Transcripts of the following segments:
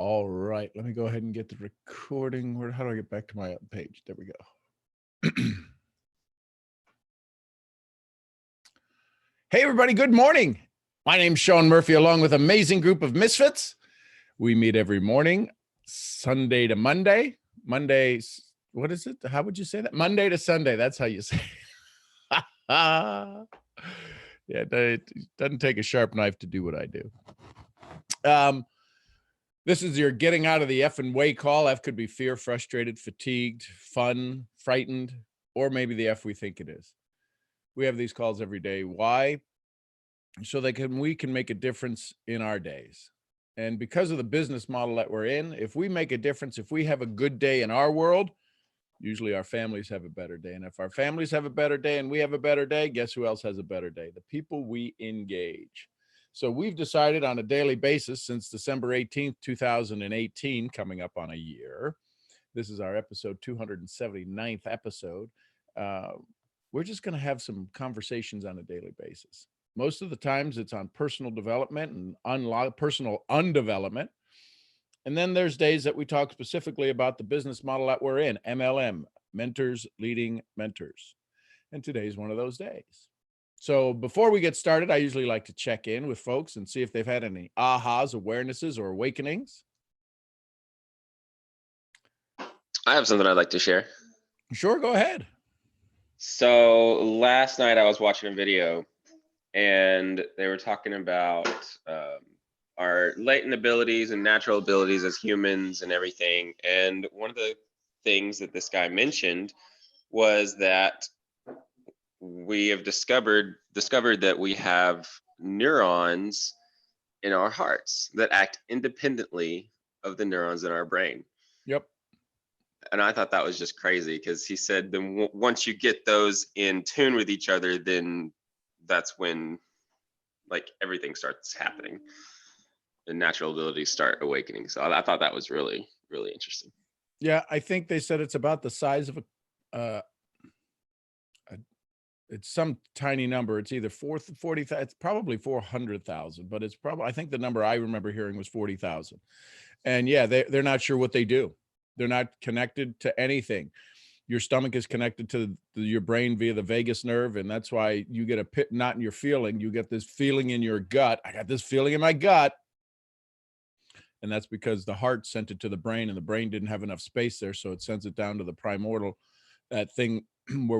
All right, let me go ahead and get the recording. How do I get back to my page? There we go. Hey, everybody, good morning. My name's Sean Murphy, along with an amazing group of misfits. We meet every morning, Sunday to Monday. Mondays, what is it? How would you say that? Monday to Sunday. That's how you say it. Yeah, it doesn't take a sharp knife to do what I do. This is your getting out of the F and way call. F could be fear, frustrated, fatigued, fun, frightened, or maybe the F we think it is. We have these calls every day. Why? So we can make a difference in our days. And because of the business model that we're in, if we make a difference, if we have a good day in our world, usually our families have a better day. And if our families have a better day and we have a better day, guess who else has a better day? The people we engage. So we've decided on a daily basis since December 18th, 2018, coming up on a year. This is our episode 279th episode. We're just going to have some conversations on a daily basis. Most of the times it's on personal development and personal undevelopment. And then there's days that we talk specifically about the business model that we're in, MLM, Mentors Leading Mentors. And today's one of those days. So before we get started, I usually like to check in with folks and see if they've had any ahas, awarenesses, or awakenings. I have something I'd like to share. Sure, go ahead. So last night I was watching a video and they were talking about our latent abilities and natural abilities as humans and everything. And one of the things that this guy mentioned was that we have discovered that we have neurons in our hearts that act independently of the neurons in our brain. Yep. And I thought that was just crazy because he said then once you get those in tune with each other, then that's when like everything starts happening. The natural abilities start awakening. So I thought that was really, really interesting. Yeah, I think they said it's about the size of it's some tiny number. It's either 40, it's probably 400,000, but it's probably, I think the number I remember hearing was 40,000. And yeah, they're not sure what they do. They're not connected to anything. Your stomach is connected to your brain via the vagus nerve. And that's why you get a pit knot in your feeling. You get this feeling in your gut. I got this feeling in my gut. And that's because the heart sent it to the brain and the brain didn't have enough space there. So it sends it down to the primordial, that thing where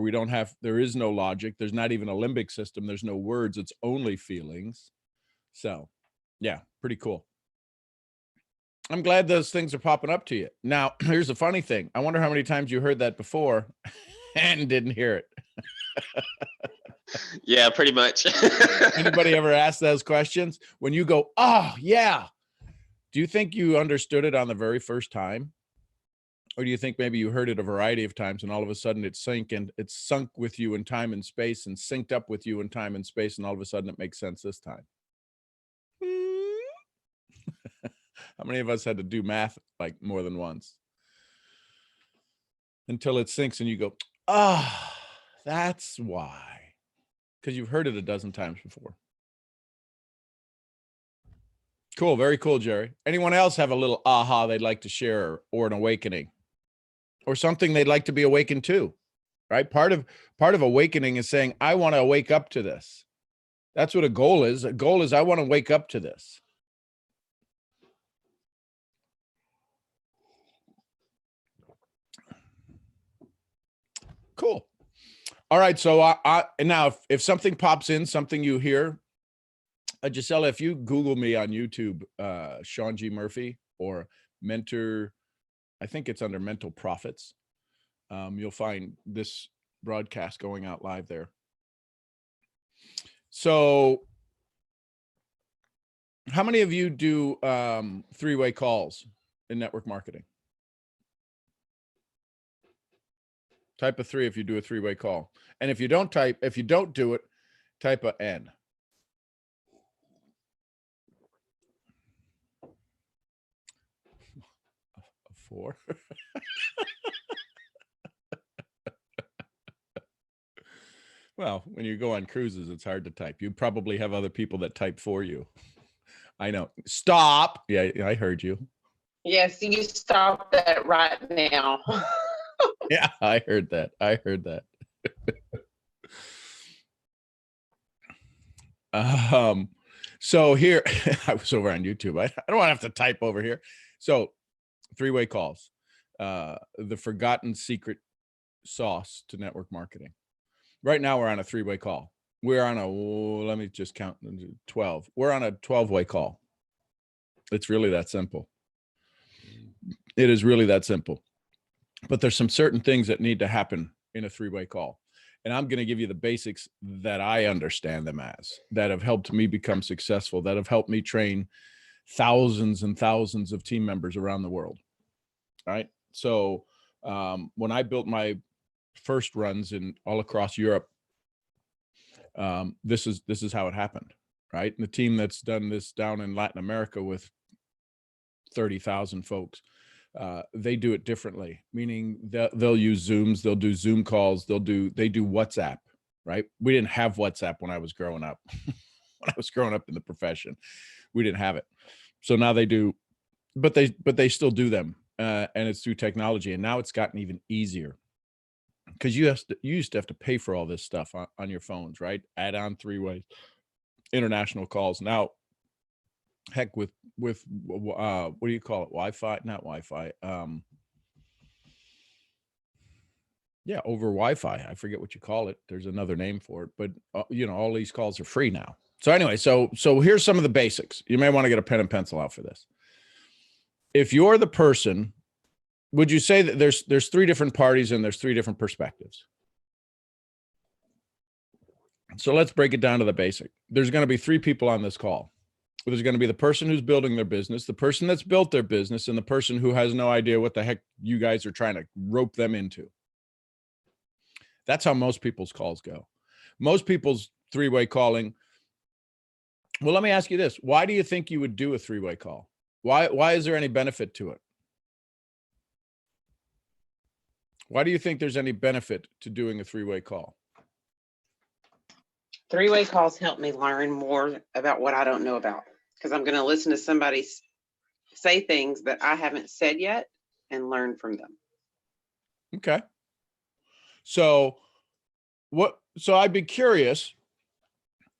there is no logic. There's not even a limbic system. There's no words. It's only feelings. So yeah, pretty cool. I'm glad those things are popping up to you. Now, here's the funny thing. I wonder how many times you heard that before and didn't hear it. Yeah, pretty much. Anybody ever ask those questions? When you go, oh, yeah. Do you think you understood it on the very first time? Or do you think maybe you heard it a variety of times and all of a sudden it's sunk with you in time and space and synced up with you in time and space, and all of a sudden it makes sense this time? How many of us had to do math like more than once until it sinks and you go, that's why, because you've heard it a dozen times before. Cool. Very cool, Jerry. Anyone else have a little aha they'd like to share or an awakening or something they'd like to be awakened to, right? Part of awakening is saying, I want to wake up to this. That's what a goal is. A goal is I want to wake up to this. Cool. All right. So now if something pops in, something you hear, Gisela, if you Google me on YouTube, Sean G. Murphy or Mentor, I think it's under Mental Profits. You'll find this broadcast going out live there. So how many of you do three-way calls in network marketing? Type a 3 if you do a three-way call. And if you don't do it, type a N. A 4. Well, when you go on cruises, it's hard to type. You probably have other people that type for you. I know. Stop. Yeah, I heard you. Yes, you stop that right now. Yeah, I heard that. I heard that. So here, I was over on YouTube. I don't want to have to type over here. So three-way calls, the forgotten secret sauce to network marketing. Right now we're on a three-way call. We're on a, let me just count 12. We're on a 12-way call. It's really that simple. It is really that simple. But there's some certain things that need to happen in a three-way call. And I'm going to give you the basics that I understand them as, that have helped me become successful, that have helped me train thousands and thousands of team members around the world. All right. So when I built my first runs in all across Europe, this is how it happened. Right. And the team that's done this down in Latin America with 30,000 folks, they do it differently, meaning they'll use Zooms, they'll do Zoom calls, they do WhatsApp, right? We didn't have WhatsApp when I was growing up. When I was growing up in the profession, we didn't have it. So now they do, but they still do them, and it's through technology. And now it's gotten even easier because you used to have to pay for all this stuff on your phones, right? Add on three-way international calls. Now, heck, with what do you call it? Wi-Fi, not Wi-Fi. Yeah, over Wi-Fi. I forget what you call it. There's another name for it, but you know, all these calls are free now. So anyway, so here's some of the basics. You may want to get a pen and pencil out for this. If you're the person, would you say that there's three different parties and there's three different perspectives? So let's break it down to the basic. There's going to be three people on this call. There's going to be the person who's building their business, the person that's built their business, and the person who has no idea what the heck you guys are trying to rope them into. That's how most people's calls go. Most people's three-way calling. Well, let me ask you this. Why do you think you would do a three-way call? Why is there any benefit to it? Why do you think there's any benefit to doing a three-way call? Three-way calls help me learn more about what I don't know about, because I'm going to listen to somebody say things that I haven't said yet and learn from them. Okay. So I'd be curious,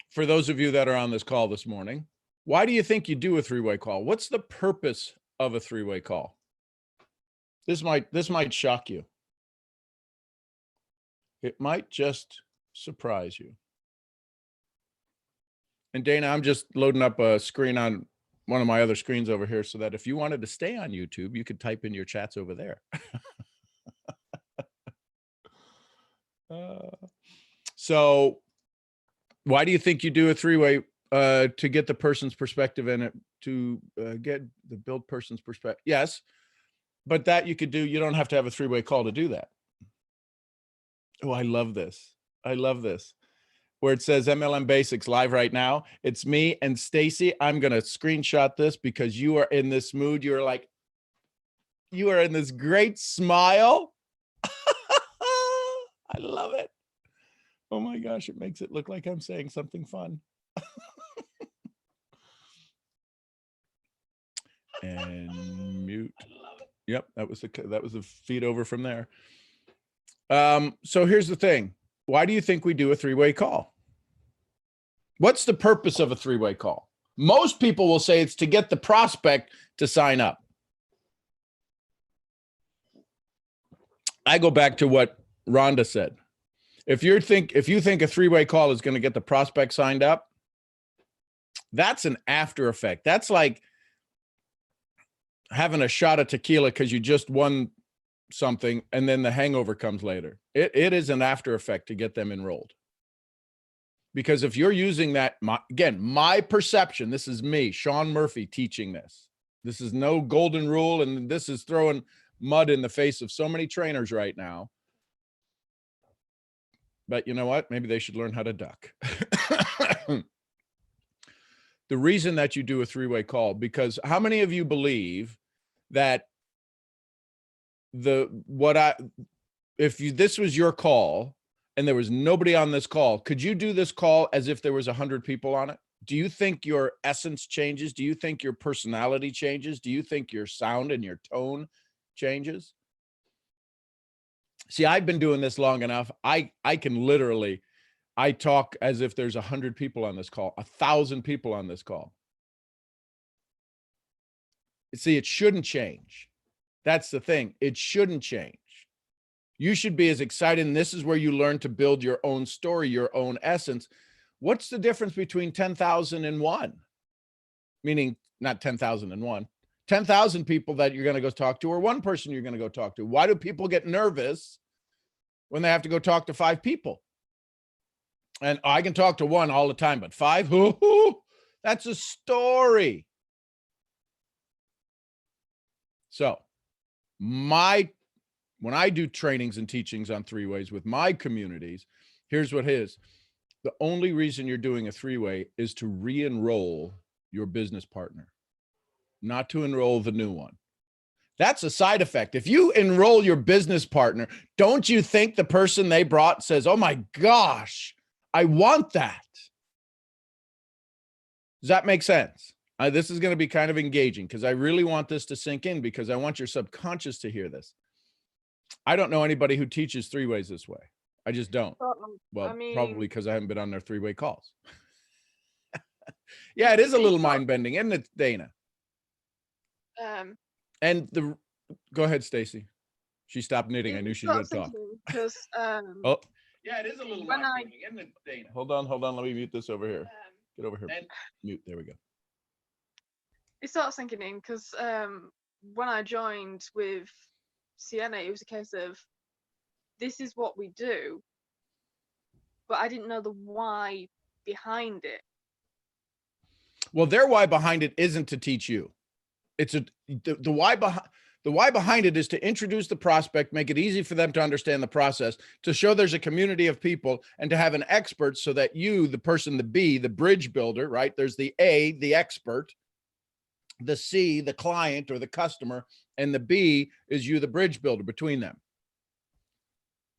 for those of you that are on this call this morning, why do you think you do a three-way call? What's the purpose of a three-way call? This might shock you. It might just surprise you. And Dana, I'm just loading up a screen on one of my other screens over here so that if you wanted to stay on YouTube, you could type in your chats over there. So why do you think you do a three-way? To get the person's perspective in it, to get the build person's perspective. Yes, but that you could do. You don't have to have a three-way call to do that. Oh, I love this. I love this. Where it says MLM Basics live right now. It's me and Stacy. I'm going to screenshot this because you are in this mood. You are in this great smile. I love it. Oh my gosh, it makes it look like I'm saying something fun. And mute. Yep, that was the feed over from there. So here's the thing. Why do you think we do a three-way call? What's the purpose of a three-way call? Most people will say it's to get the prospect to sign up. I go back to what Rhonda said. If you think a three-way call is going to get the prospect signed up, that's an after effect. That's like having a shot of tequila because you just won something and then the hangover comes later. It is an after effect to get them enrolled. Because if you're using that, my perception, this is me, Sean Murphy, teaching this. This is no golden rule, and this is throwing mud in the face of so many trainers right now. But you know what? Maybe they should learn how to duck. The reason that you do a three-way call, because how many of you believe that if this was your call and there was nobody on this call, could you do this call as if there was 100 people on it? Do you think your essence changes? Do you think your personality changes? Do you think your sound and your tone changes? See, I've been doing this long enough. I can literally, I talk as if there's 100 people on this call, 1,000 people on this call. See, it shouldn't change. That's the thing. It shouldn't change. You should be as excited. And this is where you learn to build your own story, your own essence. What's the difference between 10,001? Meaning not 10,001, 10,000 people that you're going to go talk to, or one person you're going to go talk to. Why do people get nervous when they have to go talk to 5 people? And I can talk to 1 all the time, but 5, that's a story. So when I do trainings and teachings on 3-ways with my communities, here's what it is. The only reason you're doing a 3-way is to re-enroll your business partner, not to enroll the new one. That's a side effect. If you enroll your business partner, don't you think the person they brought says, oh my gosh, I want that? Does that make sense? This is going to be kind of engaging because I really want this to sink in, because I want your subconscious to hear this. I don't know anybody who teaches 3-ways this way. I just don't. Well, probably because I haven't been on their 3-way calls. Yeah, it is a little mind bending, isn't it, Dana? And go ahead, Stacy. She stopped knitting. I knew she was going to talk. Because oh, yeah, it is a little mind bending, isn't it, Dana? Hold on. Let me mute this over here. Get over here. Mute. There we go. It starts sinking in because when I joined with Sienna, it was a case of this is what we do, but I didn't know the why behind it. Well, their why behind it isn't to teach you. It's the why behind it is to introduce the prospect, make it easy for them to understand the process, to show there's a community of people, and to have an expert so that you, the person, the B, the bridge builder, right? There's the A, the expert, the C, the client or the customer, and the B is you, the bridge builder between them.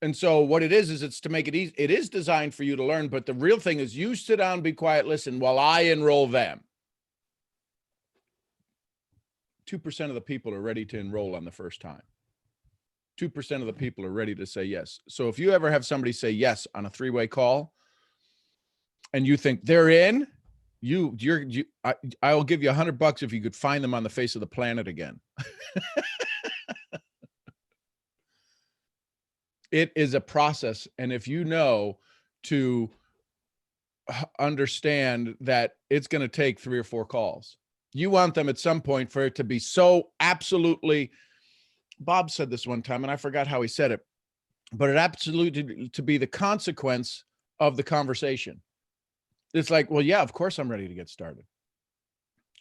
And so what it is it's to make it easy. It is designed for you to learn, but the real thing is you sit down, be quiet, listen while I enroll them. 2% of the people are ready to enroll on the first time. 2% of the people are ready to say yes. So if you ever have somebody say yes on a 3-way call and you think they're in, I'll give you $100 if you could find them on the face of the planet again. It is a process. And if you know to understand that it's going to take 3 or 4 calls, you want them at some point for it to be so absolutely, Bob said this one time and I forgot how he said it, but it absolutely to be the consequence of the conversation. It's like, well, yeah, of course I'm ready to get started.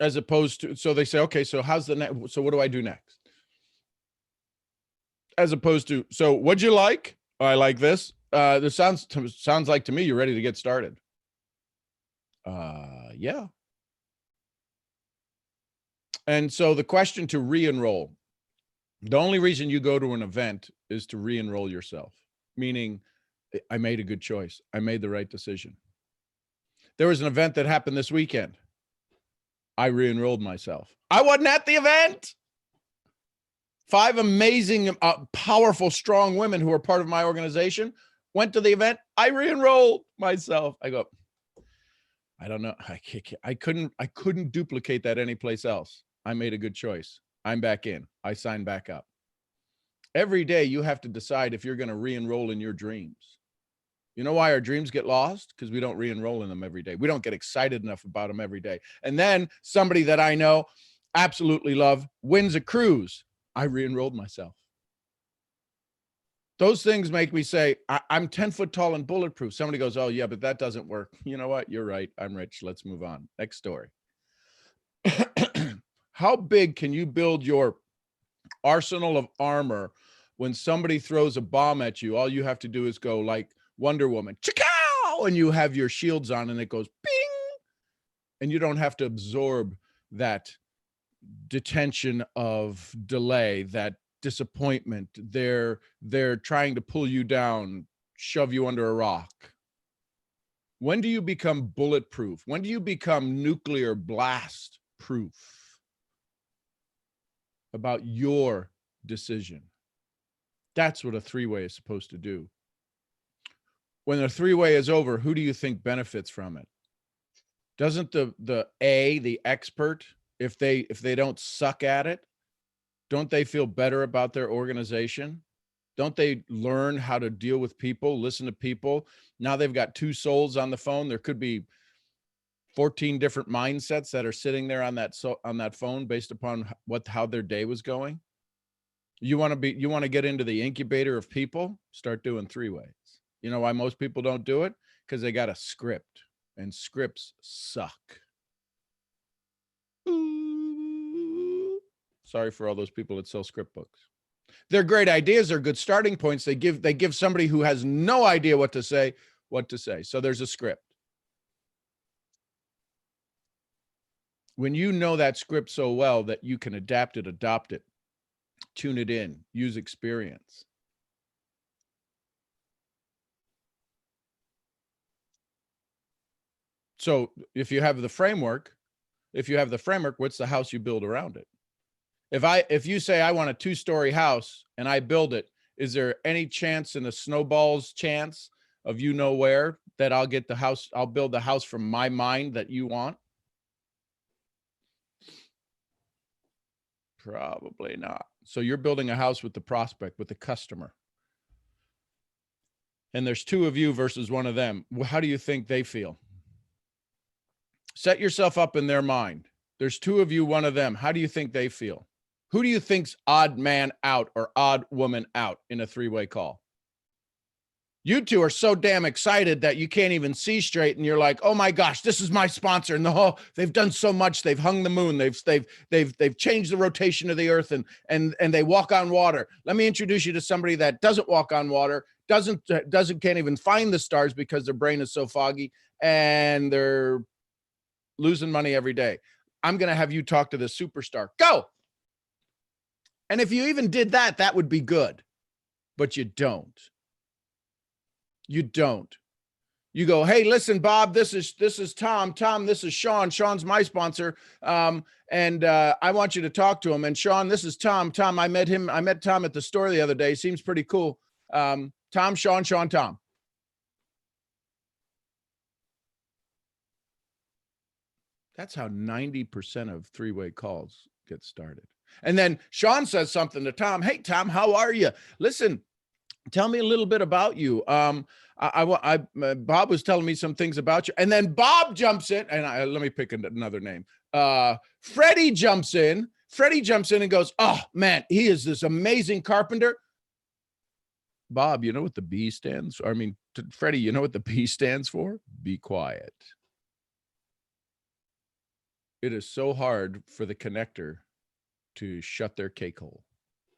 As opposed to, so they say, okay, so how's the next, so what do I do next? As opposed to, so what'd you like? Oh, I like this. This sounds like to me you're ready to get started. Yeah. And so the question to re-enroll, the only reason you go to an event is to re-enroll yourself, meaning I made a good choice. I made the right decision. There was an event that happened this weekend. I re-enrolled myself. I wasn't at the event. 5 amazing, powerful, strong women who are part of my organization went to the event. I re-enrolled myself. I go, I don't know. I couldn't duplicate that anyplace else. I made a good choice. I'm back in. I signed back up. Every day you have to decide if you're going to re-enroll in your dreams. You know why our dreams get lost? Because we don't re-enroll in them every day. We don't get excited enough about them every day. And then somebody that I know absolutely love wins a cruise. I re-enrolled myself. Those things make me say, I'm 10 foot tall and bulletproof. Somebody goes, oh yeah, but that doesn't work. You know what? You're right. I'm rich. Let's move on. Next story. How big can you build your arsenal of armor when somebody throws a bomb at you? All you have to do is go like Wonder Woman, chickow, and you have your shields on and it goes bing, and you don't have to absorb that detention of delay, that disappointment. They're trying to pull you down, shove you under a rock. When do you become bulletproof? When do you become nuclear blast proof about your decision? That's what a three-way is supposed to do. When the three-way is over, who do you think benefits from it? Doesn't the expert, if they don't suck at it, don't they feel better about their organization? Don't they learn how to deal with people, listen to people? Now they've got two souls on the phone. There could be 14 different mindsets that are sitting there on that phone based upon how their day was going. You want to get into the incubator of people? Start doing three-ways. You know why most people don't do it? Because they got a script, and scripts suck. Ooh. Sorry for all those people that sell script books. They're great ideas. They're good starting points. They give somebody who has no idea what to say. So there's a script. When you know that script so well that you can adapt it, adopt it, tune it in, use experience. So if you have the framework, what's the house you build around it? If you say I want a 2-story house and I build it, is there any chance in a snowball's chance of where that I'll build the house from my mind that you want? Probably not. So you're building a house with the prospect, with the customer. And there's two of you versus one of them. How do you think they feel? Set yourself up in their mind. There's two of you, one of them. How do you think they feel? Who do you think's odd man out or odd woman out in a three-way call? You two are so damn excited that you can't even see straight, and you're like, "Oh my gosh, this is my sponsor!" And they've done so much. They've hung the moon. They've changed the rotation of the earth, and they walk on water. Let me introduce you to somebody that doesn't walk on water, can't even find the stars because their brain is so foggy, and they're losing money every day. I'm going to have you talk to the superstar. Go. And if you even did that, that would be good, but you don't. You don't. You go, "Hey, listen, Bob, this is Tom. Tom, this is Sean. Sean's my sponsor. And I want you to talk to him. And Sean, this is Tom. Tom, I met Tom at the store the other day. Seems pretty cool. Tom, Sean, Tom." That's how 90% of three-way calls get started. And then Sean says something to Tom. "Hey, Tom, how are you? Listen, tell me a little bit about you. Bob was telling me some things about you." And then Bob jumps in, and let me pick another name. Freddie jumps in. And goes, "Oh man, he is this amazing carpenter." Bob, you know what the B stands for? Freddie, you know what the B stands for? Be quiet. It is so hard for the connector to shut their cake hole.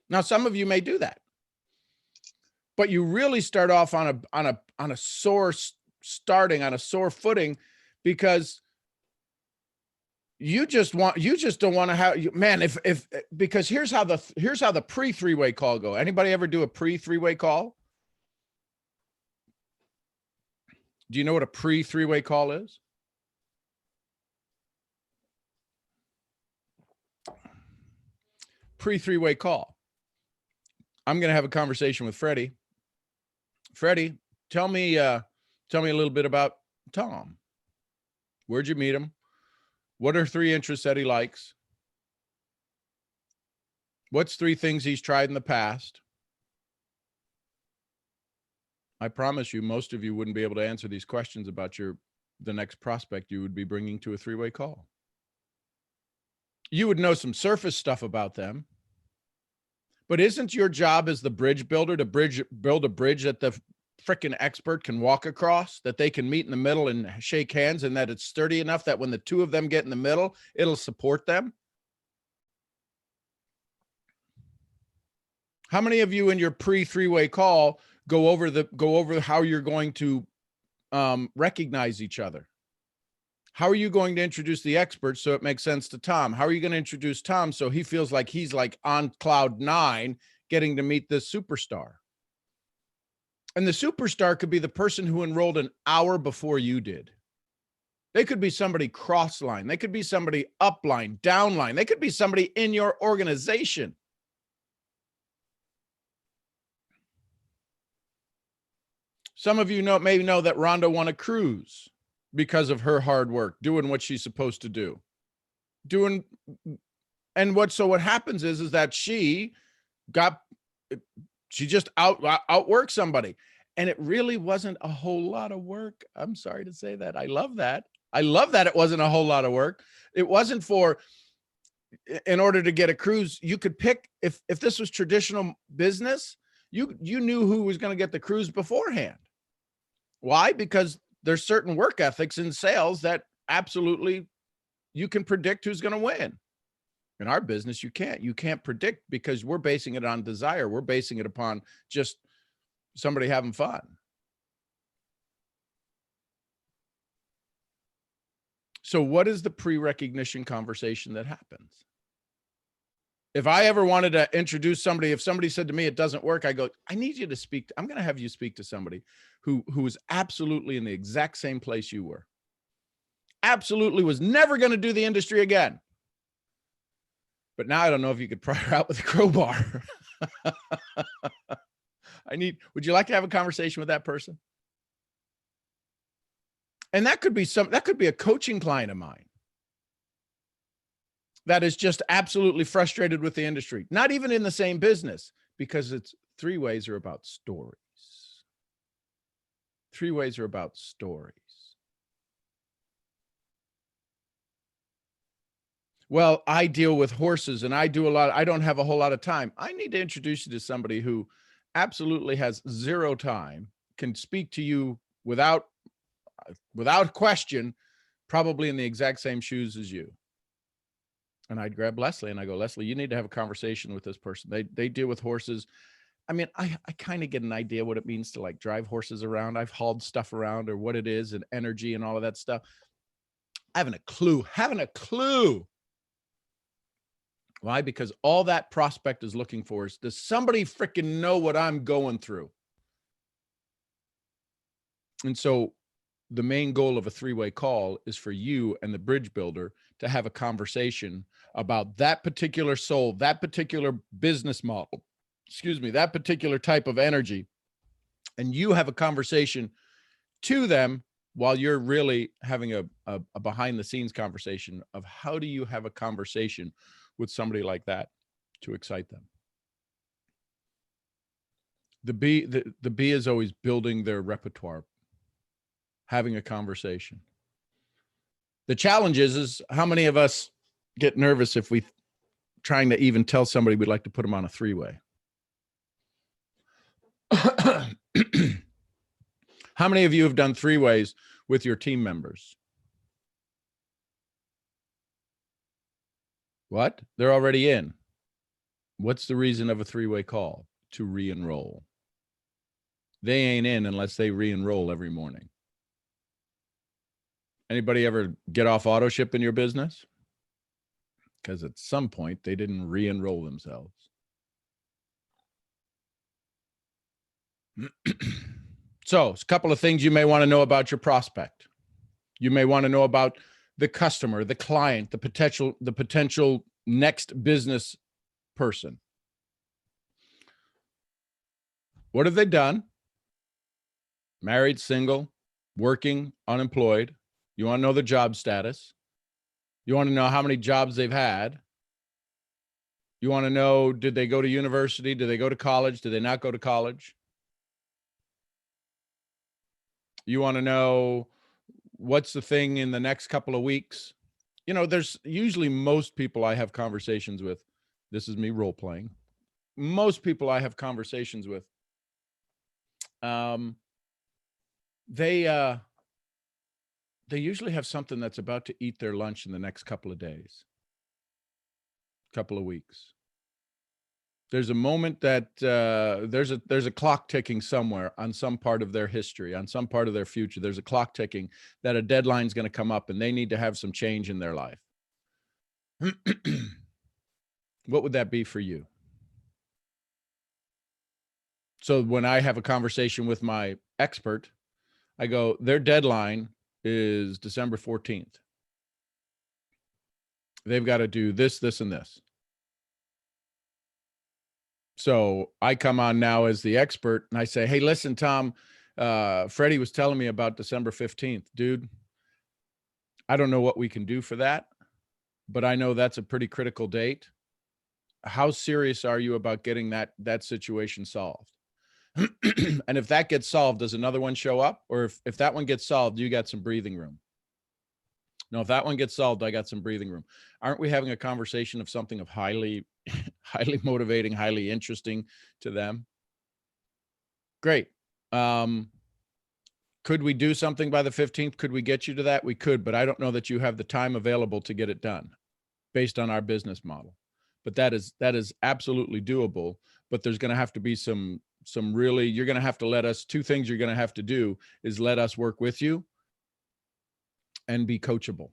Now, some of you may do that, but you really start off on a sore footing, because you just don't want to have, man, because here's how the pre-three-way call go. Anybody ever do a pre-three-way call? Do you know what a pre-three-way call is? Pre-three-way call. I'm going to have a conversation with Freddie. Freddie, tell me a little bit about Tom. Where'd you meet him? What are 3 interests that he likes? What's 3 things he's tried in the past? I promise you, most of you wouldn't be able to answer these questions about the next prospect you would be bringing to a three-way call. You would know some surface stuff about them, but isn't your job as the bridge builder to build a bridge that the frickin' expert can walk across, that they can meet in the middle and shake hands, and that it's sturdy enough that when the two of them get in the middle, it'll support them? How many of you in your pre-three-way call go over how you're going to recognize each other? How are you going to introduce the expert so it makes sense to Tom? How are you going to introduce Tom so he feels like he's like on cloud 9 getting to meet this superstar? And the superstar could be the person who enrolled an hour before you did. They could be somebody cross-line. They could be somebody upline, downline. They could be somebody in your organization. Some of you maybe know that Rhonda won a cruise because of her hard work, doing what she's supposed to do. What happens is that she just outworked somebody. And it really wasn't a whole lot of work. I'm sorry to say that. I love that. I love that it wasn't a whole lot of work. It wasn't in order to get a cruise, you could pick, if this was traditional business, you knew who was going to get the cruise beforehand. Why? Because there's certain work ethics in sales that absolutely you can predict who's going to win. In our business, you can't predict, because we're basing it on desire. We're basing it upon just somebody having fun. So what is the pre-recognition conversation that happens? If I ever wanted to introduce somebody, if somebody said to me, it doesn't work, I go, I need you to speak. I'm going to have you speak to somebody who was absolutely in the exact same place you were. Absolutely was never going to do the industry again. But now I don't know if you could pry her out with a crowbar. Would you like to have a conversation with that person? And that could be a coaching client of mine that is just absolutely frustrated with the industry, not even in the same business, because it's three-ways are about stories. Three-ways are about stories. Well, I deal with horses and I don't have a whole lot of time. I need to introduce you to somebody who absolutely has zero time, can speak to you without question, probably in the exact same shoes as you. And I'd grab Leslie and I go, Leslie, you need to have a conversation with this person. They deal with horses. I mean, I kind of get an idea what it means to like drive horses around. I've hauled stuff around, or what it is, and energy and all of that stuff. Having a clue. Why? Because all that prospect is looking for is, does somebody freaking know what I'm going through? And so the main goal of a three-way call is for you and the bridge builder to have a conversation about that particular soul, that particular business model, that particular type of energy. And you have a conversation to them while you're really having a behind the scenes conversation of how do you have a conversation with somebody like that to excite them. The B is always building their repertoire, having a conversation. The challenge is how many of us get nervous if we trying to even tell somebody we'd like to put them on a three-way. How many of you have done three-ways with your team members? What? They're already in. What's the reason of a three-way call? To re-enroll. They ain't in unless they re-enroll every morning. Anybody ever get off auto ship in your business? Because at some point they didn't re-enroll themselves. So it's a couple of things you may want to know about your prospect. You may want to know about the customer, the client, the potential next business person. What have they done? Married, single, working, unemployed. You want to know the job status. You want to know how many jobs they've had. You want to know, did they go to university? Did they go to college? Did they not go to college? You want to know what's the thing in the next couple of weeks? You know, there's usually most people I have conversations with. This is me role playing. Most people I have conversations with, they usually have something that's about to eat their lunch in the next couple of days, couple of weeks. There's a moment that there's a clock ticking somewhere on some part of their history, on some part of their future. There's a clock ticking that a deadline's going to come up and they need to have some change in their life. What would that be for you? So when I have a conversation with my expert, I go, their deadline is December 14th. They've got to do this, this, and this. So I come on now as the expert and I say, hey, listen, Tom, Freddie was telling me about December 15th. Dude, I don't know what we can do for that, but I know that's a pretty critical date. How serious are you about getting that situation solved? And if that gets solved, does another one show up? Or if that one gets solved, you got some breathing room. No, if that one gets solved, I got some breathing room. Aren't we having a conversation of something of highly motivating, highly interesting to them? Great. Could we do something by the 15th? Could we get you to that? We could, but I don't know that you have the time available to get it done based on our business model. But that is absolutely doable. But there's going to have to be some really, you're going to have to let us, two things you're going to have to do is let us work with you and be coachable.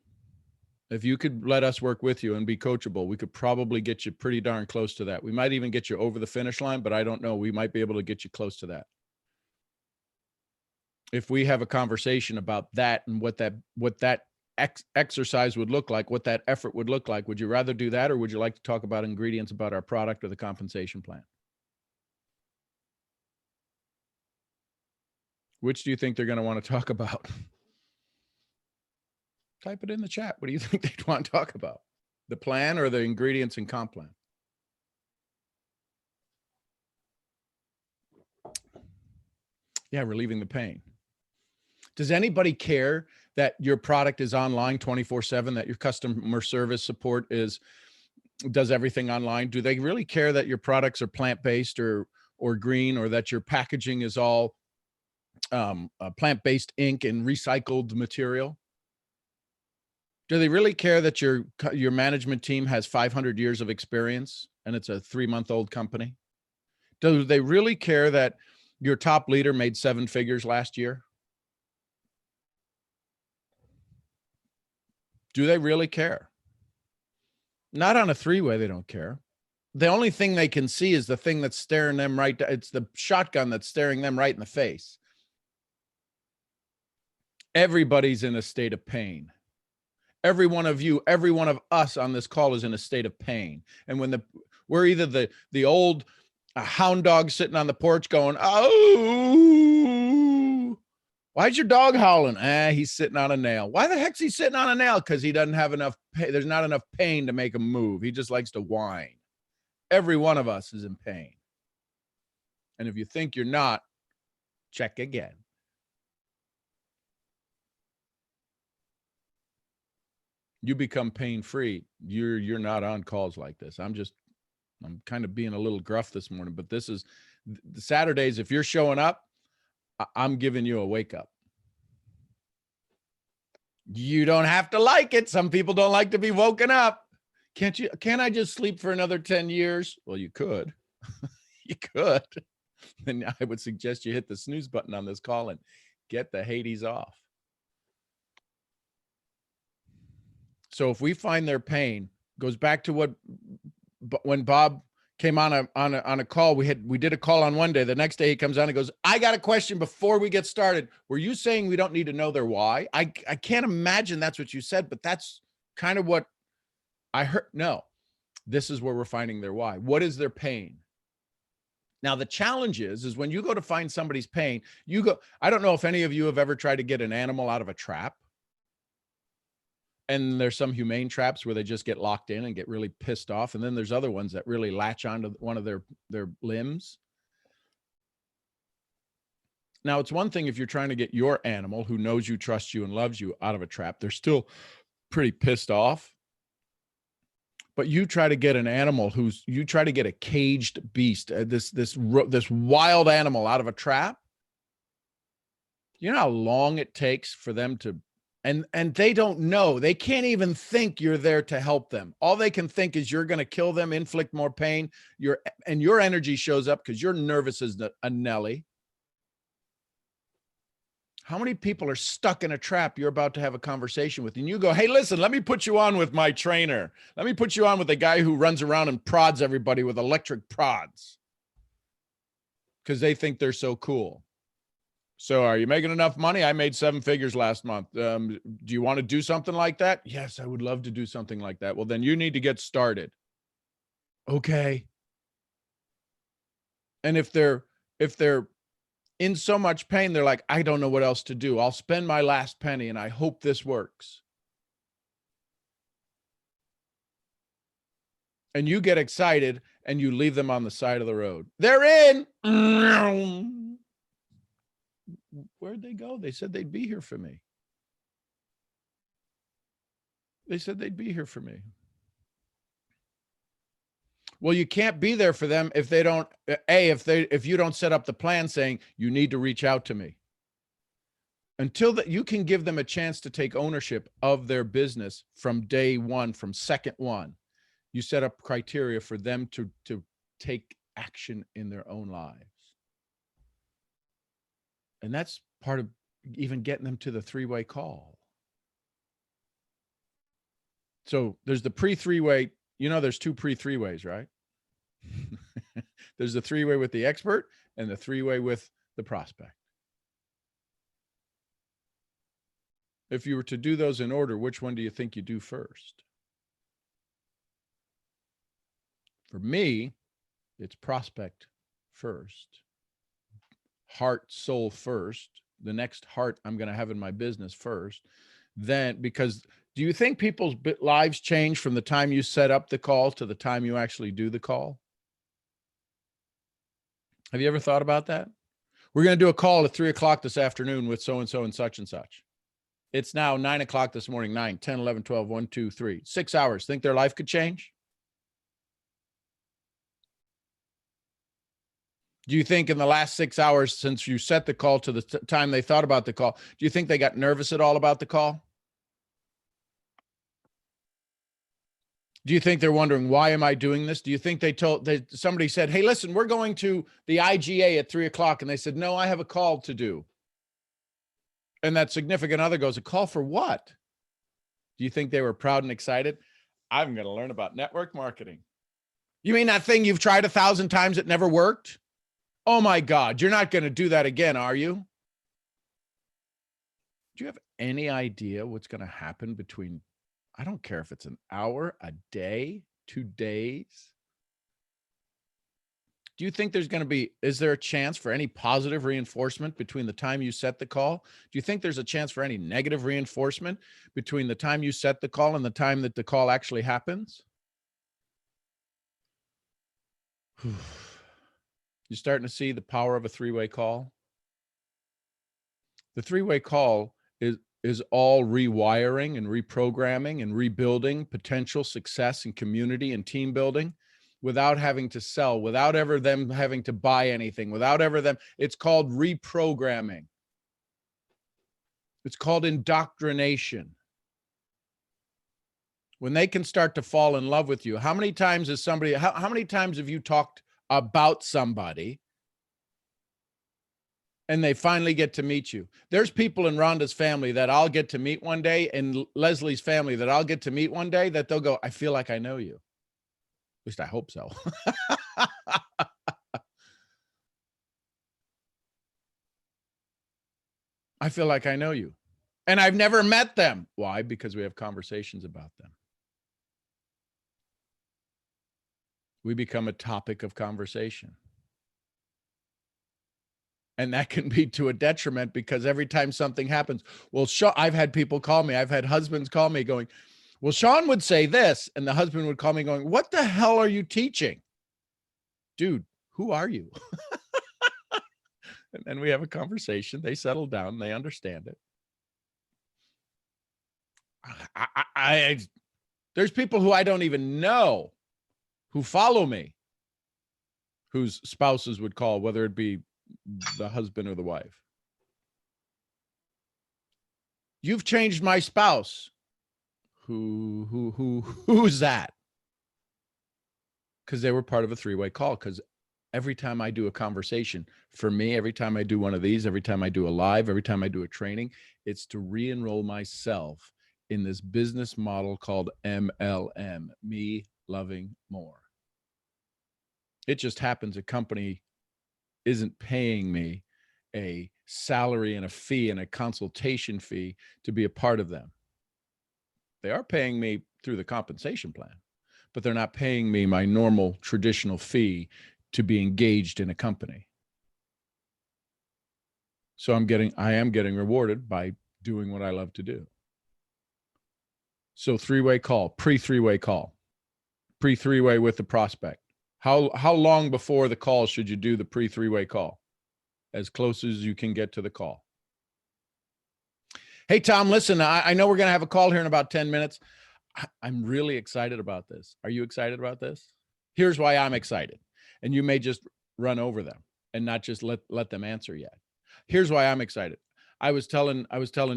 If you could let us work with you and be coachable, we could probably get you pretty darn close to that. We might even get you over the finish line, but I don't know. We might be able to get you close to that. If we have a conversation about that and what that exercise would look like, what that effort would look like, would you rather do that, or would you like to talk about ingredients about our product or the compensation plan? Which do you think they're going to want to talk about? Type it in the chat. What do you think they'd want to talk about? The plan or the ingredients and comp plan? Yeah, relieving the pain. Does anybody care that your product is online 24/7, that your customer service support does everything online? Do they really care that your products are plant-based or green, or that your packaging is all plant-based ink and recycled material? Do they really care that your management team has 500 years of experience and it's a 3-month-old company? Do they really care that your top leader made 7 figures last year? Do they really care? Not on a 3-way, they don't care. The only thing they can see is the thing that's staring them right. It's the shotgun that's staring them right in the face. Everybody's in a state of pain. Every one of you, every one of us on this call is in a state of pain. And when we're either the old hound dog sitting on the porch going, oh, why's your dog howling? He's sitting on a nail. Why the heck's he sitting on a nail? Because he doesn't have enough pain. There's not enough pain to make him move. He just likes to whine. Every one of us is in pain. And if you think you're not, check again. You become pain-free. You're not on calls like this. I'm kind of being a little gruff this morning, but this is the Saturdays. If you're showing up, I'm giving you a wake up. You don't have to like it. Some people don't like to be woken up. Can't I just sleep for another 10 years? Well, you could. You could. Then I would suggest you hit the snooze button on this call and get the Hades off. So if we find their pain, goes back to when Bob came on a call, we did a call on one day. The next day he comes on and goes, I got a question before we get started. Were you saying we don't need to know their why? I can't imagine that's what you said, but that's kind of what I heard. No, this is where we're finding their why. What is their pain? Now, the challenge is when you go to find somebody's pain, I don't know if any of you have ever tried to get an animal out of a trap. And there's some humane traps where they just get locked in and get really pissed off. And then there's other ones that really latch onto one of their limbs. Now, it's one thing if you're trying to get your animal who knows you, trusts you, and loves you out of a trap. They're still pretty pissed off. But you try to get an animal you try to get a caged beast, this wild animal out of a trap. You know how long it takes for them to, and they don't know. They can't even think you're there to help them. All they can think is you're going to kill them, inflict more pain. Your energy shows up because you're nervous as a Nelly. How many people are stuck in a trap you're about to have a conversation with? And you go, hey, listen, let me put you on with my trainer. Let me put you on with the guy who runs around and prods everybody with electric prods. because they think they're so cool. So are you making enough money? I made 7 figures last month. Do you want to do something like that? Yes, I would love to do something like that. Well, then you need to get started. Okay. And if they're in so much pain, they're like, I don't know what else to do. I'll spend my last penny and I hope this works. And you get excited and you leave them on the side of the road. They're in. Where'd they go? They said they'd be here for me. They said they'd be here for me. Well, you can't be there for them if they don't, if you don't set up the plan saying you need to reach out to me. Until that, you can give them a chance to take ownership of their business from day one, from second one. You set up criteria for them to take action in their own lives. And that's part of even getting them to the 3-way call. So there's the pre-3-way, there's 2 pre-3-ways, right? There's the 3-way with the expert and the 3-way with the prospect. If you were to do those in order, which one do you think you do first? For me, it's prospect first, heart, soul first. The next heart I'm going to have in my business first. Then, because do you think people's lives change from the time you set up the call to the time you actually do the call? Have you ever thought about that? We're going to do a call at 3:00 this afternoon with so-and-so and such and such. It's now 9:00 this morning, 9, 10, 11, 12, 1, 2, 3, 6 hours. Think their life could change? Do you think in the last 6 hours since you set the call to the time they thought about the call, do you think they got nervous at all about the call? Do you think they're wondering, why am I doing this? Do you think somebody said, hey, listen, we're going to the IGA at 3:00. And they said, no, I have a call to do. And that significant other goes, a call for what? Do you think they were proud and excited? I'm going to learn about network marketing. You mean that thing you've tried 1,000 times, it never worked? Oh my God, you're not going to do that again, are you? Do you have any idea what's going to happen between, I don't care if it's an hour, a day, 2 days? Do you think is there a chance for any positive reinforcement between the time you set the call? Do you think there's a chance for any negative reinforcement between the time you set the call and the time that the call actually happens? You're starting to see the power of a 3-way call? The 3-way call is all rewiring and reprogramming and rebuilding potential success and community and team building without having to sell, without ever them having to buy anything, it's called reprogramming. It's called indoctrination. When they can start to fall in love with you, how many times have you talked about somebody and they finally get to meet you? There's people in Rhonda's family that I'll get to meet one day, and Leslie's family that I'll get to meet one day, that they'll go, I feel like I know you. At least I hope so. I feel like I know you. And I've never met them. Why? Because we have conversations about them. We become a topic of conversation. And that can be to a detriment, because every time something happens, well, I've had people call me. I've had husbands call me going, well, Sean would say this. And the husband would call me going, what the hell are you teaching? Dude, who are you? And then we have a conversation. They settle down. They understand it. There's people who I don't even know who follow me, whose spouses would call, whether it be the husband or the wife. You've changed my spouse. Who's that? Because they were part of a 3-way call. Because every time I do a conversation, for me, every time I do one of these, every time I do a live, every time I do a training, it's to re-enroll myself in this business model called MLM, me loving more. It just happens a company isn't paying me a salary and a fee and a consultation fee to be a part of them. They are paying me through the compensation plan, but they're not paying me my normal traditional fee to be engaged in a company. So I am getting rewarded by doing what I love to do. So three-way call, pre-three-way call, pre-three-way with the prospect. How long before the call should you do the pre-three-way call? As close as you can get to the call. Hey, Tom, listen, I know we're going to have a call here in about 10 minutes. I'm really excited about this. Are you excited about this? Here's why I'm excited. And you may just run over them and not just let them answer yet. Here's why I'm excited. I was telling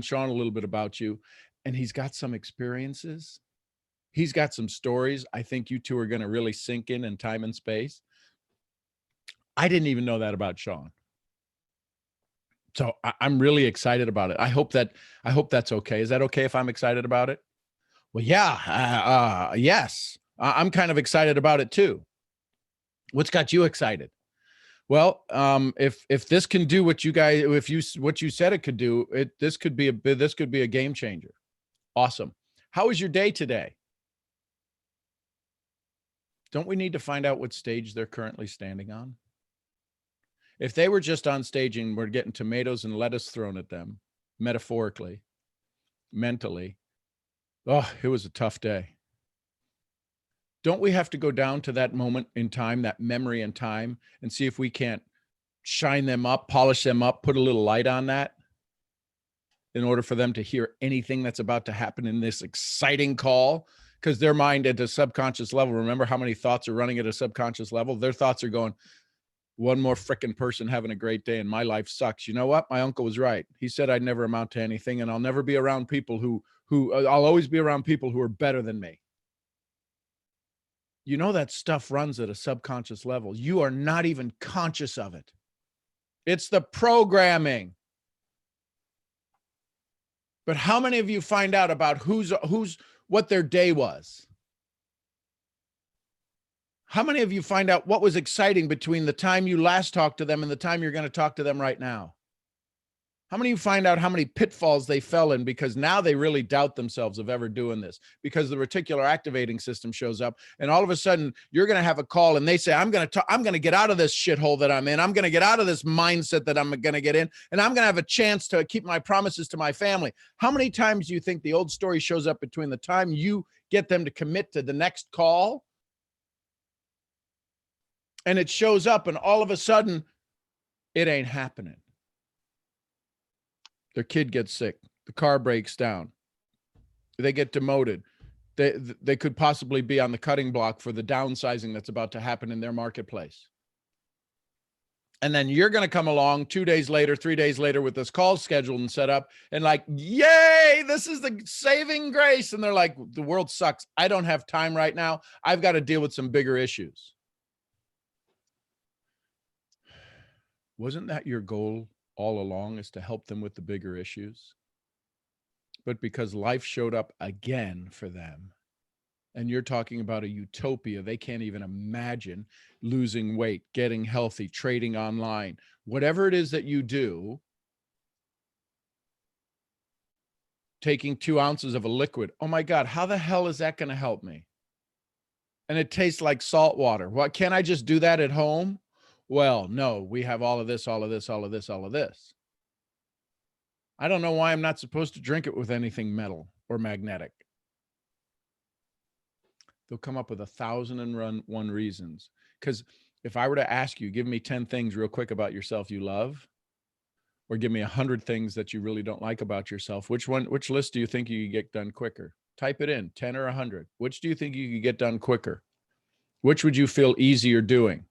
Sean a little bit about you, and he's got some experiences. He's got some stories. I think you two are going to really sink in time and space. I didn't even know that about Sean. So I'm really excited about it. I hope that's okay. Is that okay if I'm excited about it? Well, yeah, yes. I'm kind of excited about it too. What's got you excited? Well, if this can do what you said it could do, this could be a game changer. Awesome. How was your day today? Don't we need to find out what stage they're currently standing on? If they were just on stage and we're getting tomatoes and lettuce thrown at them, metaphorically, mentally, oh, it was a tough day. Don't we have to go down to that moment in time, that memory in time, and see if we can't shine them up, polish them up, put a little light on that in order for them to hear anything that's about to happen in this exciting call? Because their mind at the subconscious level, remember how many thoughts are running at a subconscious level? Their thoughts are going, one more frickin' person having a great day and my life sucks. You know what? My uncle was right. He said I'd never amount to anything, and I'll never be around people I'll always be around people who are better than me. You know that stuff runs at a subconscious level. You are not even conscious of it. It's the programming. But how many of you find out about what their day was? How many of you find out what was exciting between the time you last talked to them and the time you're going to talk to them right now? How many of you find out how many pitfalls they fell in because now they really doubt themselves of ever doing this because the reticular activating system shows up and all of a sudden you're going to have a call and they say, I'm going to get out of this shithole that I'm in. I'm going to get out of this mindset that I'm going to get in, and I'm going to have a chance to keep my promises to my family. How many times do you think the old story shows up between the time you get them to commit to the next call and it shows up and all of a sudden it ain't happening? Their kid gets sick. The car breaks down. They get demoted. They could possibly be on the cutting block for the downsizing that's about to happen in their marketplace. And then you're going to come along 2 days later, 3 days later with this call scheduled and set up and like, yay, this is the saving grace. And they're like, the world sucks. I don't have time right now. I've got to deal with some bigger issues. Wasn't that your goal all along, is to help them with the bigger issues? But because life showed up again for them, and you're talking about a utopia, they can't even imagine losing weight, getting healthy, trading online, whatever it is that you do, taking 2 ounces of a liquid. Oh my God, how the hell is that going to help me? And it tastes like salt water. What, can't I just do that at home? Well, no, we have all of this, all of this, all of this, all of this. I don't know why I'm not supposed to drink it with anything metal or magnetic. They'll come up with 1,001 reasons. Because if I were to ask you, give me 10 things real quick about yourself you love, or give me 100 things that you really don't like about yourself, which list do you think you could get done quicker? Type it in, 10 or 100. Which do you think you could get done quicker? Which would you feel easier doing?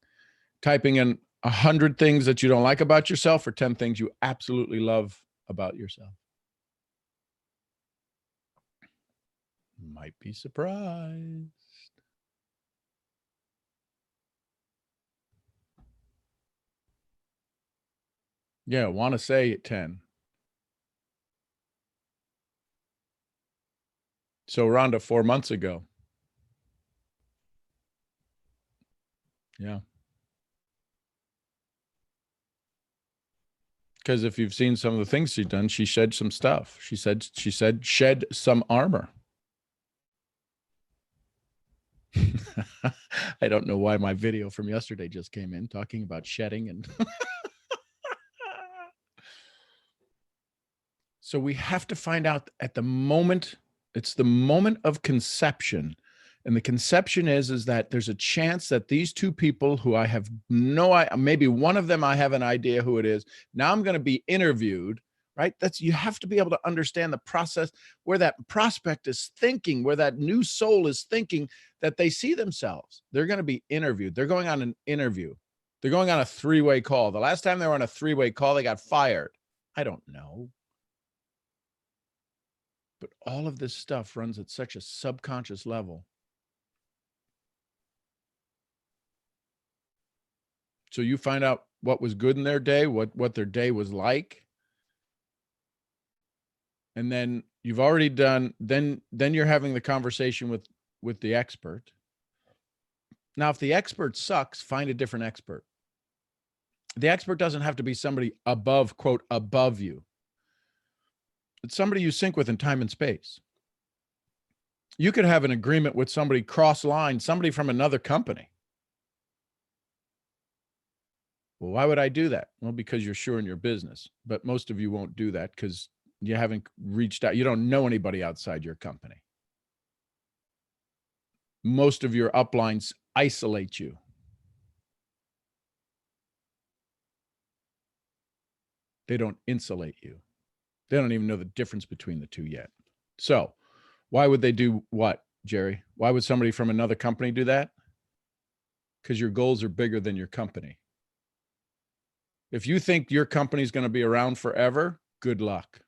Typing in 100 things that you don't like about yourself or 10 things you absolutely love about yourself? Might be surprised. Yeah, want to say 10. So Rhonda, 4 months ago. Yeah. Because if you've seen some of the things she's done, she shed some stuff. She said shed some armor. I don't know why my video from yesterday just came in talking about shedding and so we have to find out at the moment, it's the moment of conception. And the conception is that there's a chance that these two people who I have no idea, maybe one of them I have an idea who it is. Now I'm going to be interviewed, right? You have to be able to understand the process where that prospect is thinking, where that new soul is thinking that they see themselves. They're going to be interviewed. They're going on an interview. They're going on a three-way call. The last time they were on a three-way call, they got fired. I don't know. But all of this stuff runs at such a subconscious level. So you find out what was good in their day, what their day was like. And then you've already done, then you're having the conversation with the expert. Now, if the expert sucks, find a different expert. The expert doesn't have to be somebody above, quote, above you. It's somebody you sync with in time and space. You could have an agreement with somebody cross-line, somebody from another company. Well, why would I do that? Well, because you're sure in your business, but most of you won't do that because you haven't reached out. You don't know anybody outside your company. Most of your uplines isolate you. They don't insulate you. They don't even know the difference between the two yet. So why would they do what, Jerry? Why would somebody from another company do that? Because your goals are bigger than your company. If you think your company is going to be around forever, good luck.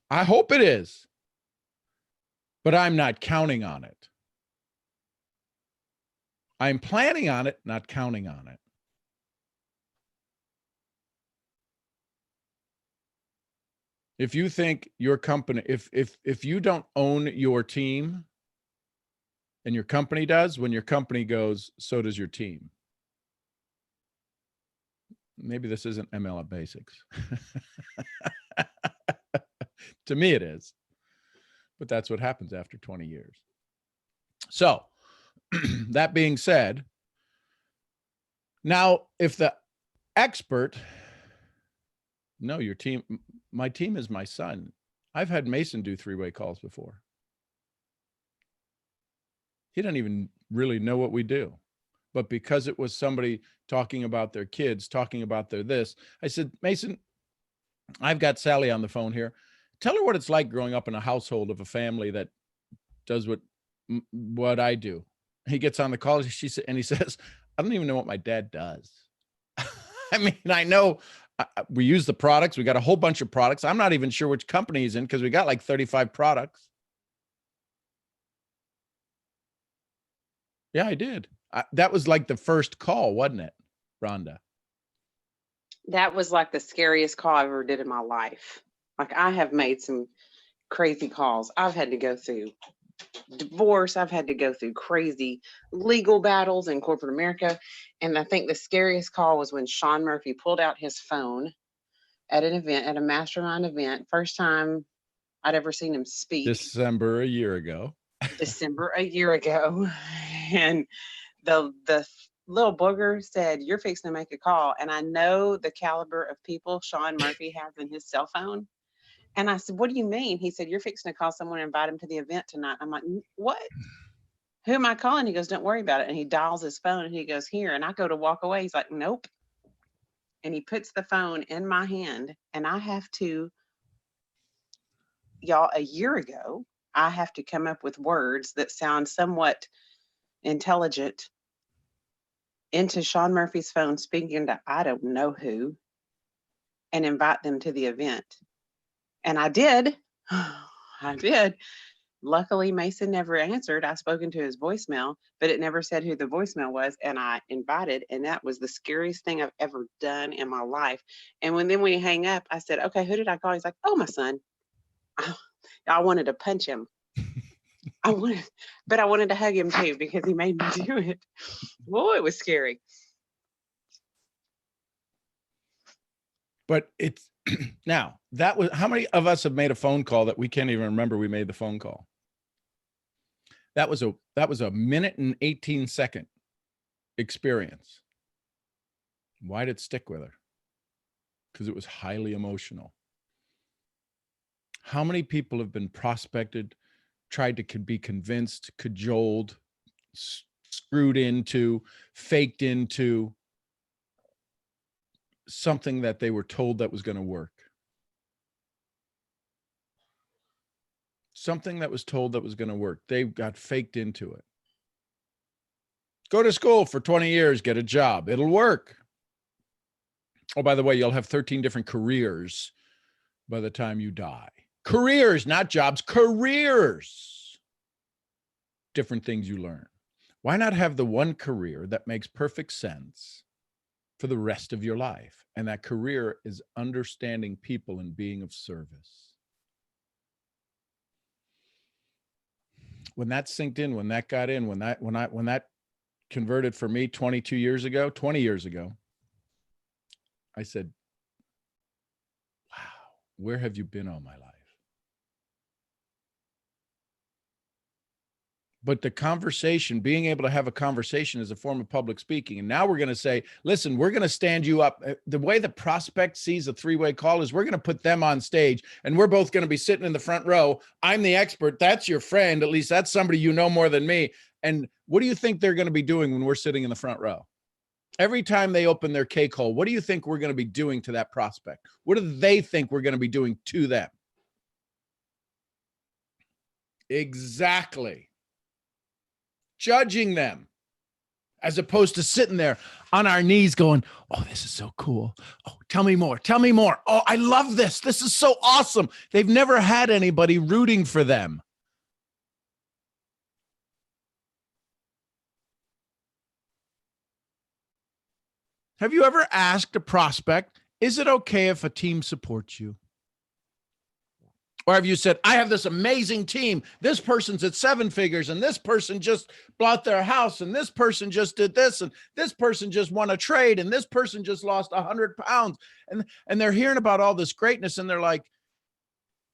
I hope it is, but I'm not counting on it. I'm planning on it, not counting on it. If you think your company, if you don't own your team and your company does, when your company goes, so does your team. Maybe this isn't MLM Basics. To me, it is. But that's what happens after 20 years. So that being said, now if the expert, no, your team, my team is my son. I've had Mason do three-way calls before. He doesn't even really know what we do. But because it was somebody talking about their kids, talking about their this, I said, Mason, I've got Sally on the phone here. Tell her what it's like growing up in a household of a family that does what I do. He gets on the call, and he says, I don't even know what my dad does. I mean, I know we use the products. We got a whole bunch of products. I'm not even sure which company he's in because we got like 35 products. Yeah, I did. That was like the first call, wasn't it, Rhonda? That was like the scariest call I ever did in my life. Like, I have made some crazy calls. I've had to go through divorce. I've had to go through crazy legal battles in corporate America. And I think the scariest call was when Sean Murphy pulled out his phone at an event, at a mastermind event. First time I'd ever seen him speak. December a year ago. December a year ago. And the little booger said, you're fixing to make a call. And I know the caliber of people Sean Murphy has in his cell phone. And I said, what do you mean? He said, you're fixing to call someone and invite him to the event tonight. I'm like, what? Who am I calling? He goes, don't worry about it. And he dials his phone and he goes, here. And I go to walk away. He's like, nope. And he puts the phone in my hand. And I have to, y'all, a year ago, I have to come up with words that sound somewhat intelligent into Sean Murphy's phone, speaking to I don't know who, and invite them to the event. And I did. I did. Luckily, Mason never answered. I spoken to his voicemail, but it never said who the voicemail was. And I invited, and that was the scariest thing I've ever done in my life. And when we hang up, I said, okay, who did I call? He's like, oh, my son. I wanted to punch him. But I wanted to hug him too because he made me do it. Whoa, it was scary. But it's now that was, how many of us have made a phone call that we can't even remember we made the phone call? That was a minute and 18-second experience. Why did it stick with her? Because it was highly emotional. How many people have been prospected, tried to be convinced, cajoled, screwed into, faked into something that they were told that was going to work? Something that was told that was going to work. They got faked into it. Go to school for 20 years, get a job. It'll work. Oh, by the way, you'll have 13 different careers by the time you die. Careers, not jobs, careers. Different things you learn. Why not have the one career that makes perfect sense for the rest of your life? And that career is understanding people and being of service. When that sinked in, when that got in, when that converted for me 20 years ago, I said, wow, where have you been all my life? But the conversation, being able to have a conversation is a form of public speaking. And now we're going to say, listen, we're going to stand you up. The way the prospect sees a three-way call is we're going to put them on stage and we're both going to be sitting in the front row. I'm the expert. That's your friend. At least that's somebody you know more than me. And what do you think they're going to be doing when we're sitting in the front row? Every time they open their K call, what do you think we're going to be doing to that prospect? What do they think we're going to be doing to them? Exactly. Judging them, as opposed to sitting there on our knees going, oh, this is so cool. Oh, tell me more. Tell me more. Oh, I love this. This is so awesome. They've never had anybody rooting for them. Have you ever asked a prospect, is it okay if a team supports you? Or have you said, I have this amazing team. This person's at 7 figures, and this person just bought their house, and this person just did this, and this person just won a trade, and this person just lost 100 pounds. And they're hearing about all this greatness, and they're like,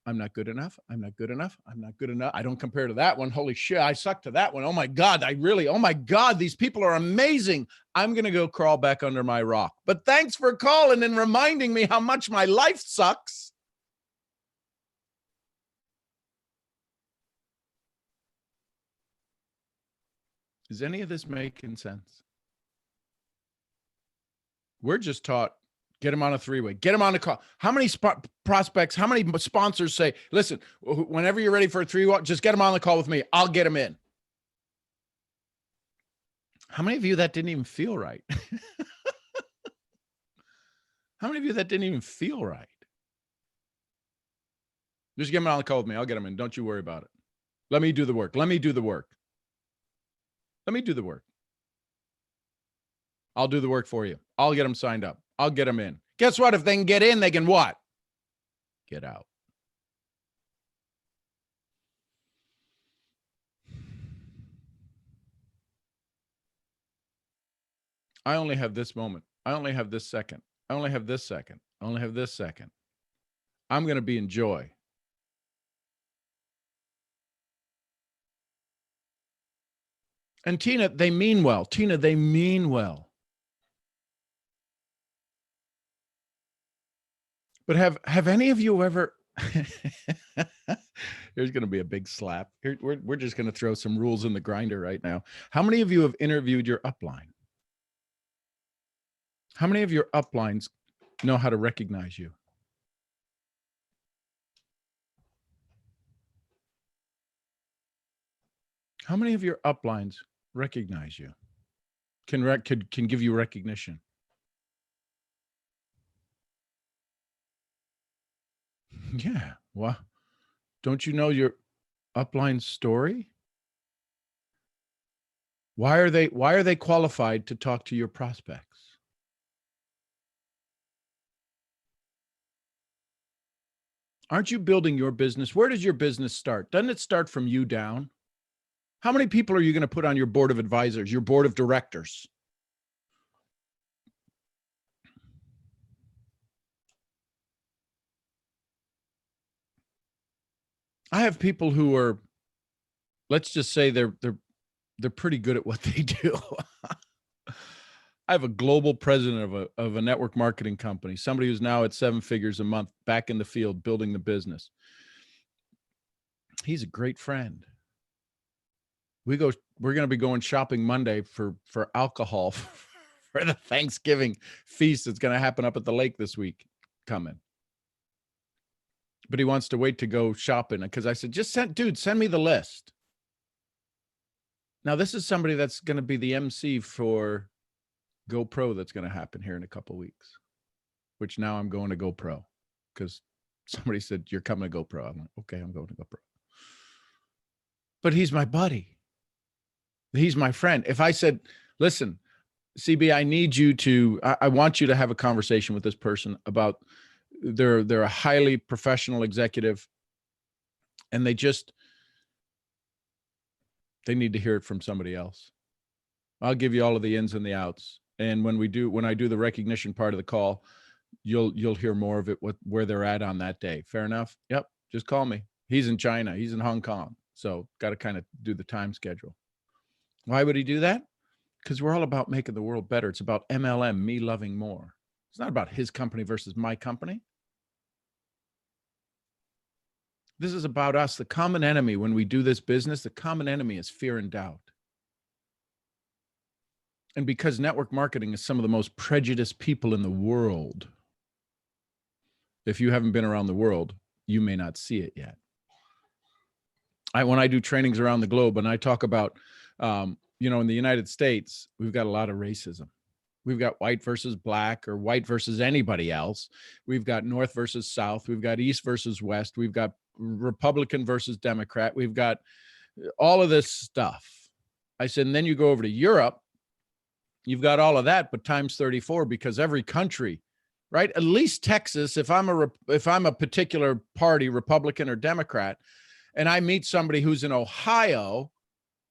I'm not good enough. I'm not good enough. I'm not good enough. I don't compare to that one. Holy shit, I suck to that one. Oh my God, oh my God, these people are amazing. I'm going to go crawl back under my rock. But thanks for calling and reminding me how much my life sucks. Is any of this making sense? We're just taught, get them on a three-way, get them on a call. How many prospects, how many sponsors say, listen, whenever you're ready for a three-way, just get them on the call with me. I'll get them in. How many of you that didn't even feel right? How many of you that didn't even feel right? Just get them on the call with me. I'll get them in. Don't you worry about it. Let me do the work. Let me do the work. Let me do the work. I'll do the work for you. I'll get them signed up. I'll get them in. Guess what? If they can get in, they can what? Get out. I only have this moment. I only have this second. I only have this second. I only have this second. I'm going to be in joy. And Tina, they mean well. Tina, they mean well. But have any of you ever, here's going to be a big slap. Here, we're just going to throw some rules in the grinder right now. How many of you have interviewed your upline? How many of your uplines know how to recognize you? How many of your uplines recognize you? Can give you recognition? Yeah. Well, don't you know your upline story? Why are they qualified to talk to your prospects? Aren't you building your business? Where does your business start? Doesn't it start from you down? How many people are you going to put on your board of advisors, your board of directors? I have people who are, let's just say they're pretty good at what they do. I have a global president of a network marketing company, somebody who's now at 7 figures a month, back in the field, building the business. He's a great friend. We're going to be going shopping Monday for alcohol for the Thanksgiving feast that's going to happen up at the lake this week coming. But he wants to wait to go shopping because I said, send me the list. Now, this is somebody that's going to be the MC for GoPro that's going to happen here in a couple of weeks, which now I'm going to GoPro because somebody said, you're coming to GoPro. I'm like, okay, I'm going to GoPro. But he's my buddy. He's my friend. If I said, listen, CB, I need you to, I want you to have a conversation with this person about they're a highly professional executive and they need to hear it from somebody else. I'll give you all of the ins and the outs. And when I do the recognition part of the call, you'll hear more of it, where they're at on that day. Fair enough? Yep. Just call me. He's in China. He's in Hong Kong. So got to kind of do the time schedule. Why would he do that? Because we're all about making the world better. It's about MLM, me loving more. It's not about his company versus my company. This is about us. The common enemy when we do this business, the common enemy is fear and doubt. And because network marketing is some of the most prejudiced people in the world, if you haven't been around the world, you may not see it yet. When I do trainings around the globe and I talk about, in the United States, we've got a lot of racism. We've got white versus black or white versus anybody else. We've got North versus South. We've got East versus West. We've got Republican versus Democrat. We've got all of this stuff. I said, and then you go over to Europe, you've got all of that, but times 34, because every country, right? At least Texas, if I'm a particular party, Republican or Democrat, and I meet somebody who's in Ohio,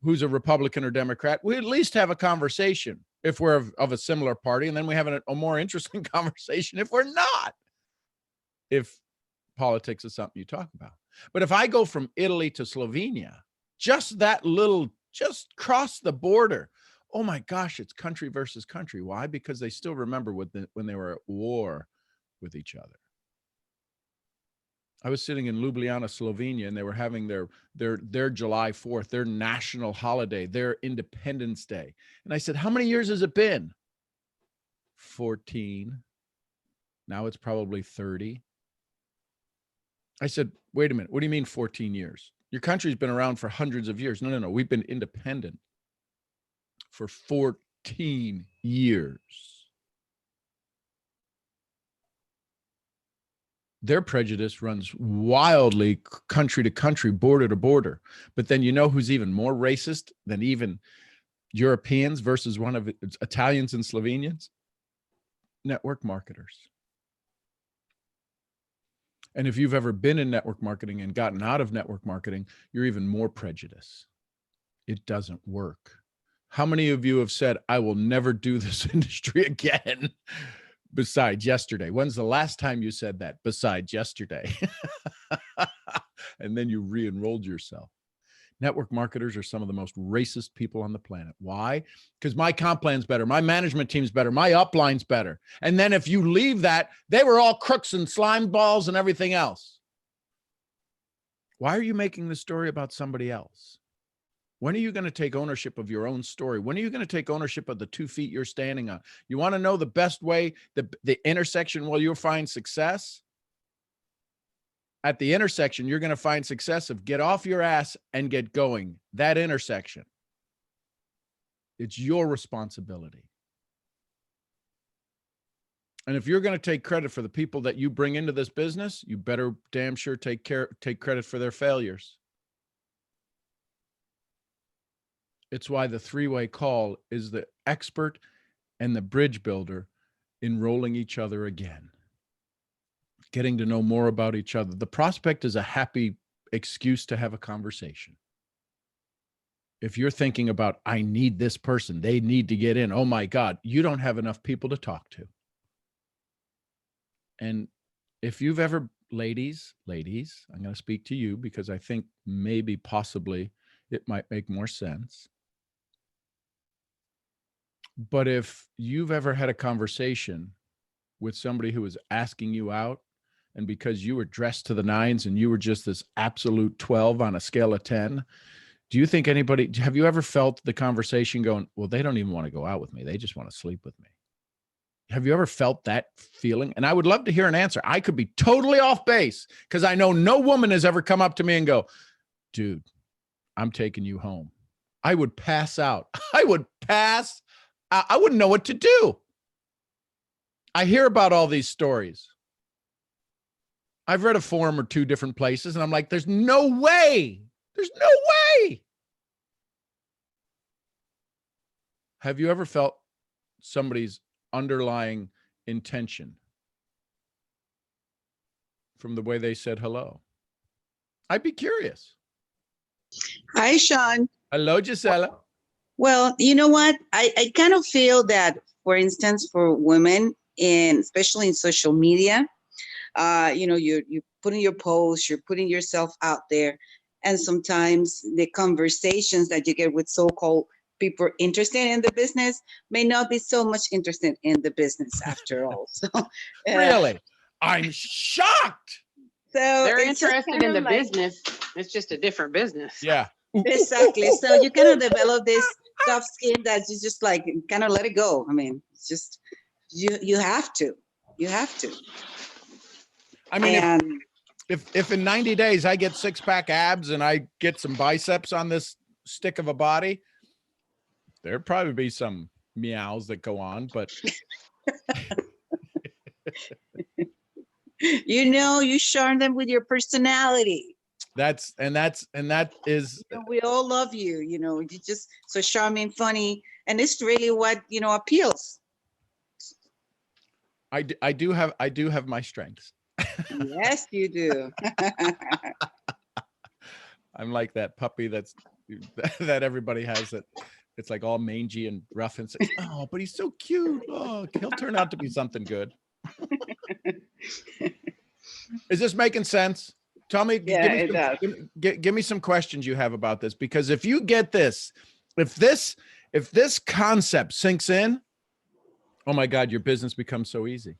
who's a Republican or Democrat, we at least have a conversation if we're of a similar party. And then we have a more interesting conversation if we're not, if politics is something you talk about. But if I go from Italy to Slovenia, just cross the border, oh my gosh, it's country versus country. Why? Because they still remember when they were at war with each other. I was sitting in Ljubljana, Slovenia, and they were having their July 4th, their national holiday, their Independence Day. And I said, how many years has it been? 14. Now it's probably 30. I said, wait a minute. What do you mean 14 years? Your country's been around for hundreds of years. No. We've been independent for 14 years. Their prejudice runs wildly country to country, border to border. But then you know who's even more racist than even Europeans versus one of Italians and Slovenians? Network marketers. And if you've ever been in network marketing and gotten out of network marketing, you're even more prejudiced. It doesn't work. How many of you have said, I will never do this industry again? Besides yesterday. When's the last time you said that? Besides yesterday. And then you re-enrolled yourself. Network marketers are some of the most racist people on the planet. Why? Because my comp plan's better. My management team's better. My upline's better. And then if you leave that, they were all crooks and slime balls and everything else. Why are you making the story about somebody else? When are you going to take ownership of your own story? When are you going to take ownership of the 2 feet you're standing on? You want to know the best way, the intersection where you'll find success? At the intersection, you're going to find success of get off your ass and get going. That intersection. It's your responsibility. And if you're going to take credit for the people that you bring into this business, you better damn sure take credit for their failures. It's why the 3-way call is the expert and the bridge builder enrolling each other again, getting to know more about each other. The prospect is a happy excuse to have a conversation. If you're thinking about, I need this person, they need to get in. Oh my God, you don't have enough people to talk to. And if you've ever ladies, I'm going to speak to you because I think maybe possibly it might make more sense. But if you've ever had a conversation with somebody who was asking you out, and because you were dressed to the nines and you were just this absolute 12 on a scale of 10, do you think have you ever felt the conversation going, well, they don't even want to go out with me. They just want to sleep with me. Have you ever felt that feeling? And I would love to hear an answer. I could be totally off base because I know no woman has ever come up to me and go, dude, I'm taking you home. I would pass out. I wouldn't know what to do. I hear about all these stories. I've read a forum or two different places and I'm like, there's no way. There's no way. Have you ever felt somebody's underlying intention from the way they said hello? I'd be curious. Hi, Sean. Hello, Gisela. Well, you know what? I kind of feel that, for instance, for women, especially in social media, you're putting your posts, you're putting yourself out there. And sometimes the conversations that you get with so-called people interested in the business may not be so much interested in the business after all. So, Really? I'm shocked. So They're it's just interested kind in of the like- business. It's just a different business. Yeah. Exactly. So you kind of develop this tough skin that you just like kind of let it go. I mean, it's just you have to. I mean, And if in 90 days I get 6-pack abs and I get some biceps on this stick of a body, there'd probably be some meows that go on, but you shine them with your personality. that is, We all love you. You're just so charming, funny, and it's really what appeals. I do have my strengths. Yes, you do. I'm like that puppy that everybody has that it's like all mangy and rough and say, oh, but he's so cute. Oh, he'll turn out to be something good. Is this making sense? Tell me, Yeah, give me some questions you have about this, because if you get this, if this concept sinks in, oh my God, your business becomes so easy.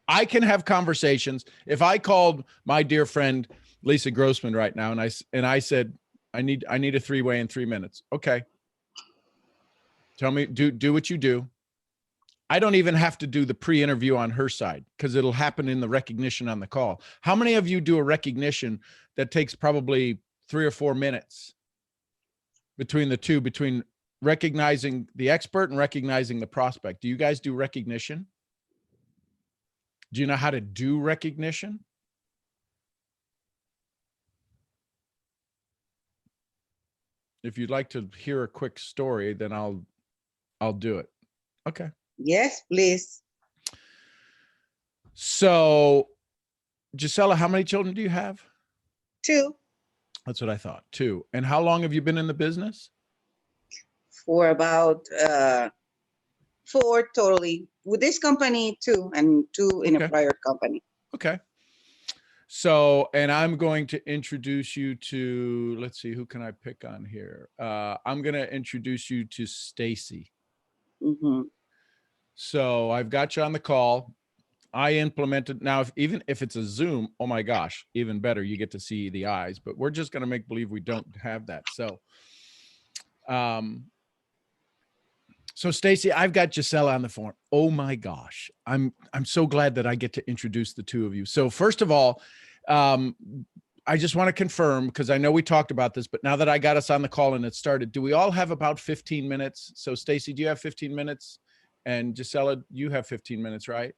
I can have conversations. If I called my dear friend Lisa Grossman right now and I said, I need a 3-way in 3 minutes. Okay. Tell me, do what you do. I don't even have to do the pre-interview on her side because it'll happen in the recognition on the call. How many of you do a recognition that takes probably 3 or 4 minutes between the two, between recognizing the expert and recognizing the prospect? Do you guys do recognition? Do you know how to do recognition? If you'd like to hear a quick story, then I'll do it. Okay. Yes, please. So, Gisela, how many children do you have? 2. That's what I thought. 2. And how long have you been in the business? For about 4 totally. With this company, 2, and 2 in a prior company. Okay. So, and I'm going to introduce you to, let's see, who can I pick on here? I'm going to introduce you to Stacy. Mm-hmm. So I've got you on the call. I implemented, now even if it's a Zoom, oh my gosh, even better, you get to see the eyes, but we're just going to make believe we don't have that. So, so Stacy, I've got Gisela on the phone. Oh my gosh. I'm so glad that I get to introduce the two of you. So first of all, I just want to confirm, because I know we talked about this, but now that I got us on the call and it started, do we all have about 15 minutes? So Stacy, do you have 15 minutes? And Gisela, you have 15 minutes, right?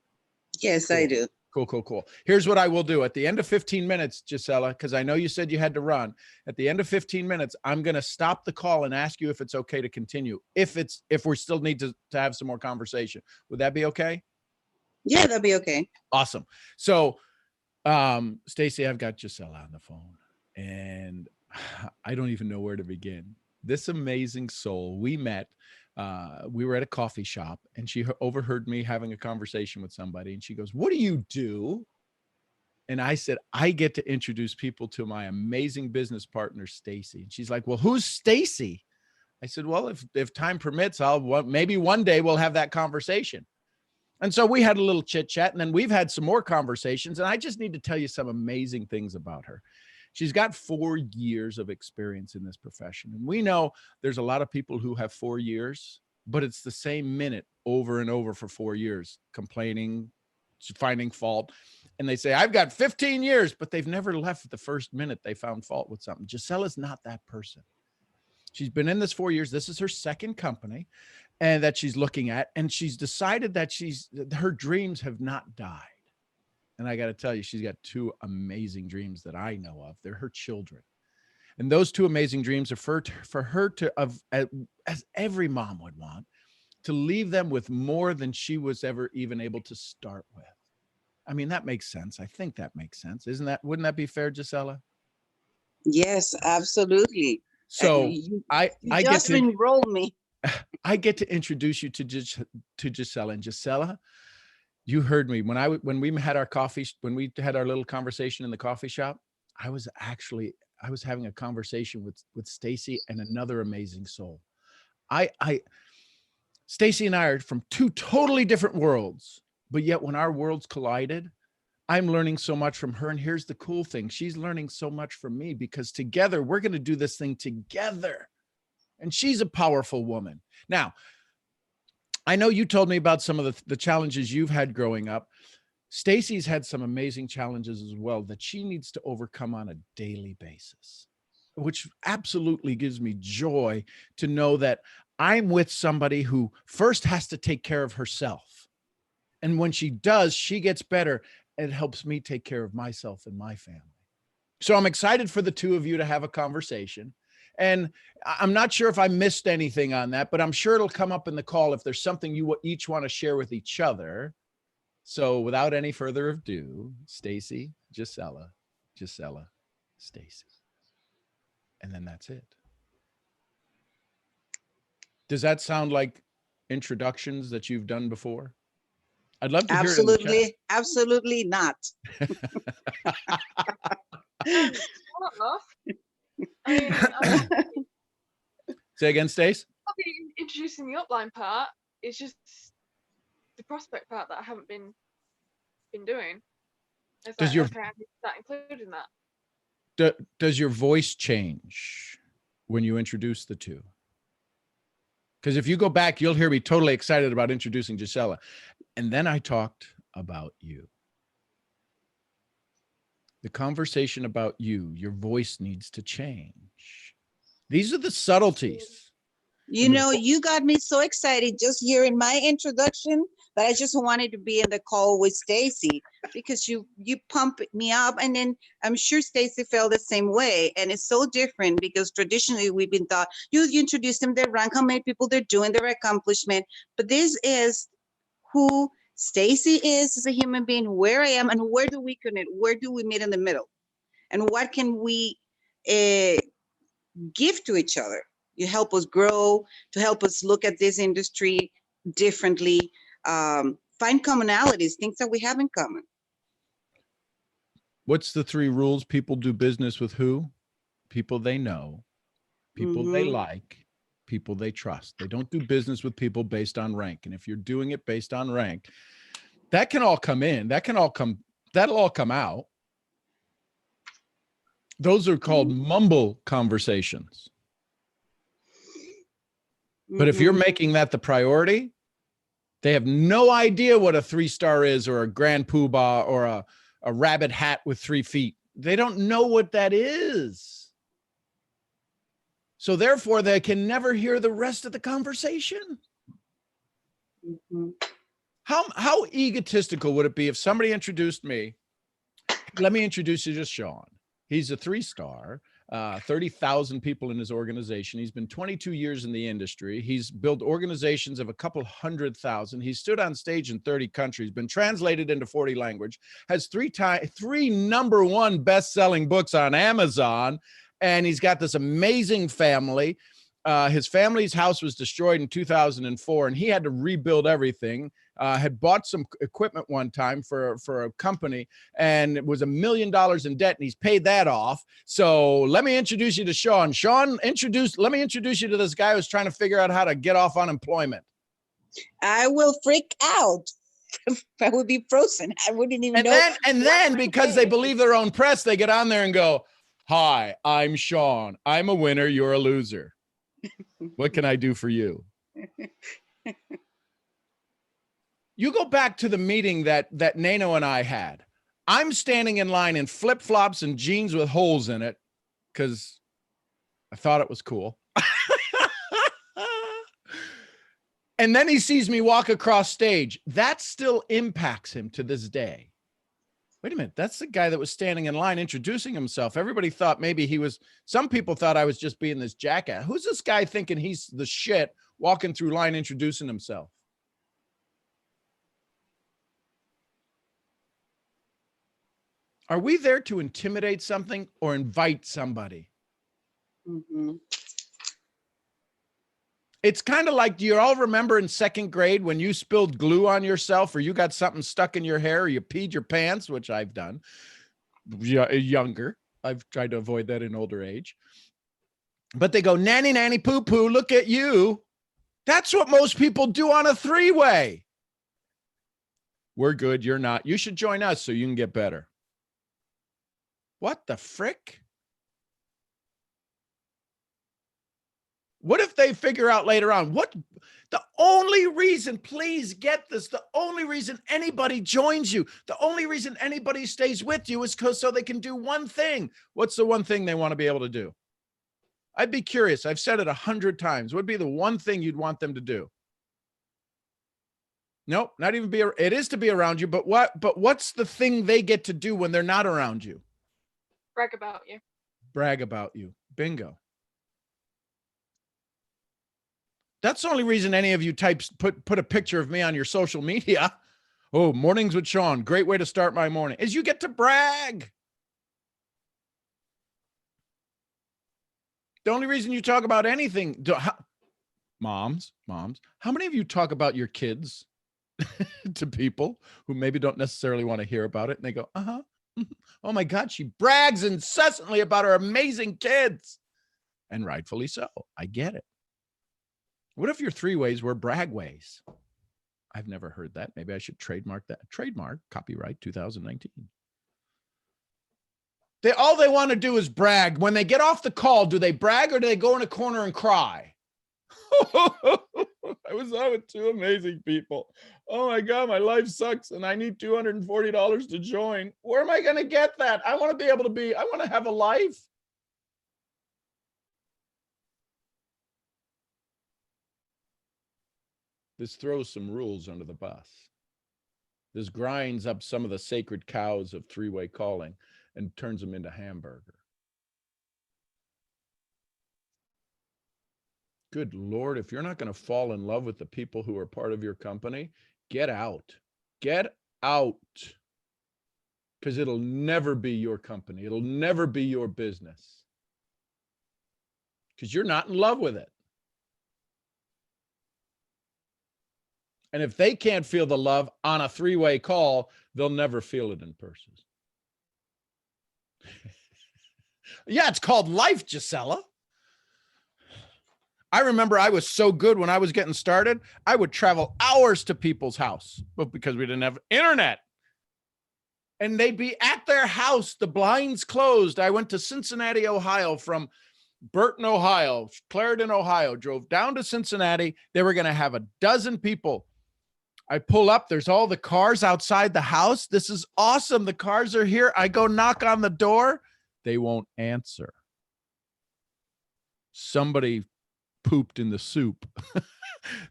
Yes, Cool. I do. Cool. Here's what I will do. At the end of 15 minutes, Gisela, because I know you said you had to run. At the end of 15 minutes, I'm going to stop the call and ask you if it's okay to continue. If we still need to have some more conversation. Would that be okay? Yeah, that'd be okay. Awesome. So, Stacy, I've got Gisela on the phone and I don't even know where to begin. This amazing soul, we met. We were at a coffee shop and she overheard me having a conversation with somebody and she goes, "What do you do?" And I said, I get to introduce people to my amazing business partner, Stacy. And she's like, well, who's Stacy? I said, well, if time permits, maybe one day we'll have that conversation. And so we had a little chit chat, and then we've had some more conversations. And I just need to tell you some amazing things about her. She's got 4 years of experience in this profession. And we know there's a lot of people who have 4 years, but it's the same minute over and over for 4 years, complaining, finding fault. And they say, I've got 15 years, but they've never left the first minute they found fault with something. Gisela's not that person. She's been in this 4 years. This is her second company and that she's looking at. And she's decided that her dreams have not died. And I got to tell you, she's got 2 amazing dreams that I know of. They're her children. And those 2 amazing dreams are for her to, as every mom would want, to leave them with more than she was ever even able to start with. I mean, that makes sense. I think that makes sense. Wouldn't that be fair, Gisela? Yes, absolutely. So You I get just to enroll me. I get to introduce you to Gisela. And Gisela, you heard me when we had our little conversation in the coffee shop. I was having a conversation with Stacy and another amazing soul. Stacy and I are from 2 totally different worlds, but yet when our worlds collided, I'm learning so much from her. And here's the cool thing. She's learning so much from me because together we're going to do this thing together. And she's a powerful woman. Now, I know you told me about some of the challenges you've had growing up. Stacy's had some amazing challenges as well that she needs to overcome on a daily basis, which absolutely gives me joy to know that I'm with somebody who first has to take care of herself. And when she does, she gets better. It helps me take care of myself and my family. So I'm excited for the 2 of you to have a conversation. And I'm not sure if I missed anything on that, but I'm sure it'll come up in the call if there's something you each want to share with each other. So without any further ado, Stacy, Gisela, Stacy. And then that's it. Does that sound like introductions that you've done before? I'd love to hear it in the chat. Absolutely not. I mean, Say again, Stace. probably introducing the upline part. It's just the prospect part that I haven't been doing. It's Does like, your- okay, I need to start including that. Does your voice change when you introduce the 2? Because if you go back, you'll hear me totally excited about introducing Gisela. And then I talked about you. The conversation about you, your voice needs to change. These are the subtleties. You know, you got me so excited just hearing my introduction that I just wanted to be in the call with Stacy because you pump me up, and then I'm sure Stacy felt the same way. And it's so different because traditionally we've been taught you introduce them, their rank, how many people they're doing, their accomplishment. But this is who Stacy is as a human being, where I am, and where do we connect? Where do we meet in the middle? And what can we give to each other? You help us grow, to help us look at this industry differently, find commonalities, things that we have in common. What's the 3 rules? People do business with who? People they know, people they like, people they trust. They don't do business with people based on rank. And if you're doing it based on rank, that can all come in. That'll all come out. Those are called mumble conversations. But if you're making that the priority, they have no idea what a 3-star is, or a grand poobah, or a rabbit hat with 3 feet. They don't know what that is. So therefore, they can never hear the rest of the conversation. How egotistical would it be if somebody introduced me? Let me introduce you to Sean. He's a 3-star. 30,000 people in his organization. He's been 22 years in the industry. He's built organizations of a couple 100,000. He's stood on stage in 30 countries, been translated into 40 languages, has 3 #1 best-selling books on Amazon, and he's got this amazing family. His family's house was destroyed in 2004, and he had to rebuild everything. had bought some equipment one time for a company, and it was $1 million in debt, and he's paid that off. So let me introduce you to Sean. Let me introduce you to this guy who's trying to figure out how to get off unemployment. I will freak out. I would be frozen. I wouldn't even And know. then because they believe their own press, they get on there and go, "Hi, I'm Sean. I'm a winner. You're a loser. What can I do for you?" You go back to the meeting that Nano and I had. I'm standing in line in flip-flops and jeans with holes in it because I thought it was cool. And then he sees me walk across stage. That still impacts him to this day. Wait a minute. That's the guy that was standing in line introducing himself. Everybody thought maybe some people thought I was just being this jackass. Who's this guy thinking he's the shit walking through line introducing himself? Are we there to intimidate something or invite somebody? Mm-hmm. It's kind of like, do you all remember in second grade when you spilled glue on yourself, or you got something stuck in your hair, or you peed your pants, which I've done younger. I've tried to avoid that in older age. But they go, nanny, nanny, poo, poo, look at you. That's what most people do on a three-way. We're good. You're not. You should join us so you can get better. What the frick? What if they figure out later on the only reason, please get this, the only reason anybody joins you, the only reason anybody stays with you is so they can do one thing. What's the one thing they want to be able to do? I'd be curious. I've said it 100 times. What would be the one thing you'd want them to do? Nope, not even it is to be around you, but what's the thing they get to do when they're not around you? Brag about you. Brag about you. Bingo. That's the only reason any of you types put a picture of me on your social media. Oh, mornings with Sean. Great way to start my morning. Is you get to brag. The only reason you talk about anything, moms, how many of you talk about your kids to people who maybe don't necessarily want to hear about it? And they go, uh-huh. Oh my God, she brags incessantly about her amazing kids. And rightfully so. I get it. What if your three ways were brag ways? I've never heard that. Maybe I should trademark that. Trademark, copyright 2019. All they want to do is brag. When they get off the call, do they brag or do they go in a corner and cry? I was on with two amazing people. Oh my God, my life sucks and I need $240 to join. Where am I going to get that? I want to have a life. This throws some rules under the bus. This grinds up some of the sacred cows of three-way calling and turns them into hamburger. Good Lord, if you're not going to fall in love with the people who are part of your company, get out. Get out. Because it'll never be your company. It'll never be your business. Because you're not in love with it. And if they can't feel the love on a three-way call, they'll never feel it in person. Yeah, it's called life, Gisela. I remember I was so good when I was getting started, I would travel hours to people's house, but because we didn't have internet. And they'd be at their house, the blinds closed. I went to Cincinnati, Ohio from Burton, Ohio, Clarendon, Ohio, drove down to Cincinnati. They were going to have a dozen people. I pull up, there's all the cars outside the house. This is awesome. The cars are here. I go knock on the door. They won't answer. Somebody pooped in the soup.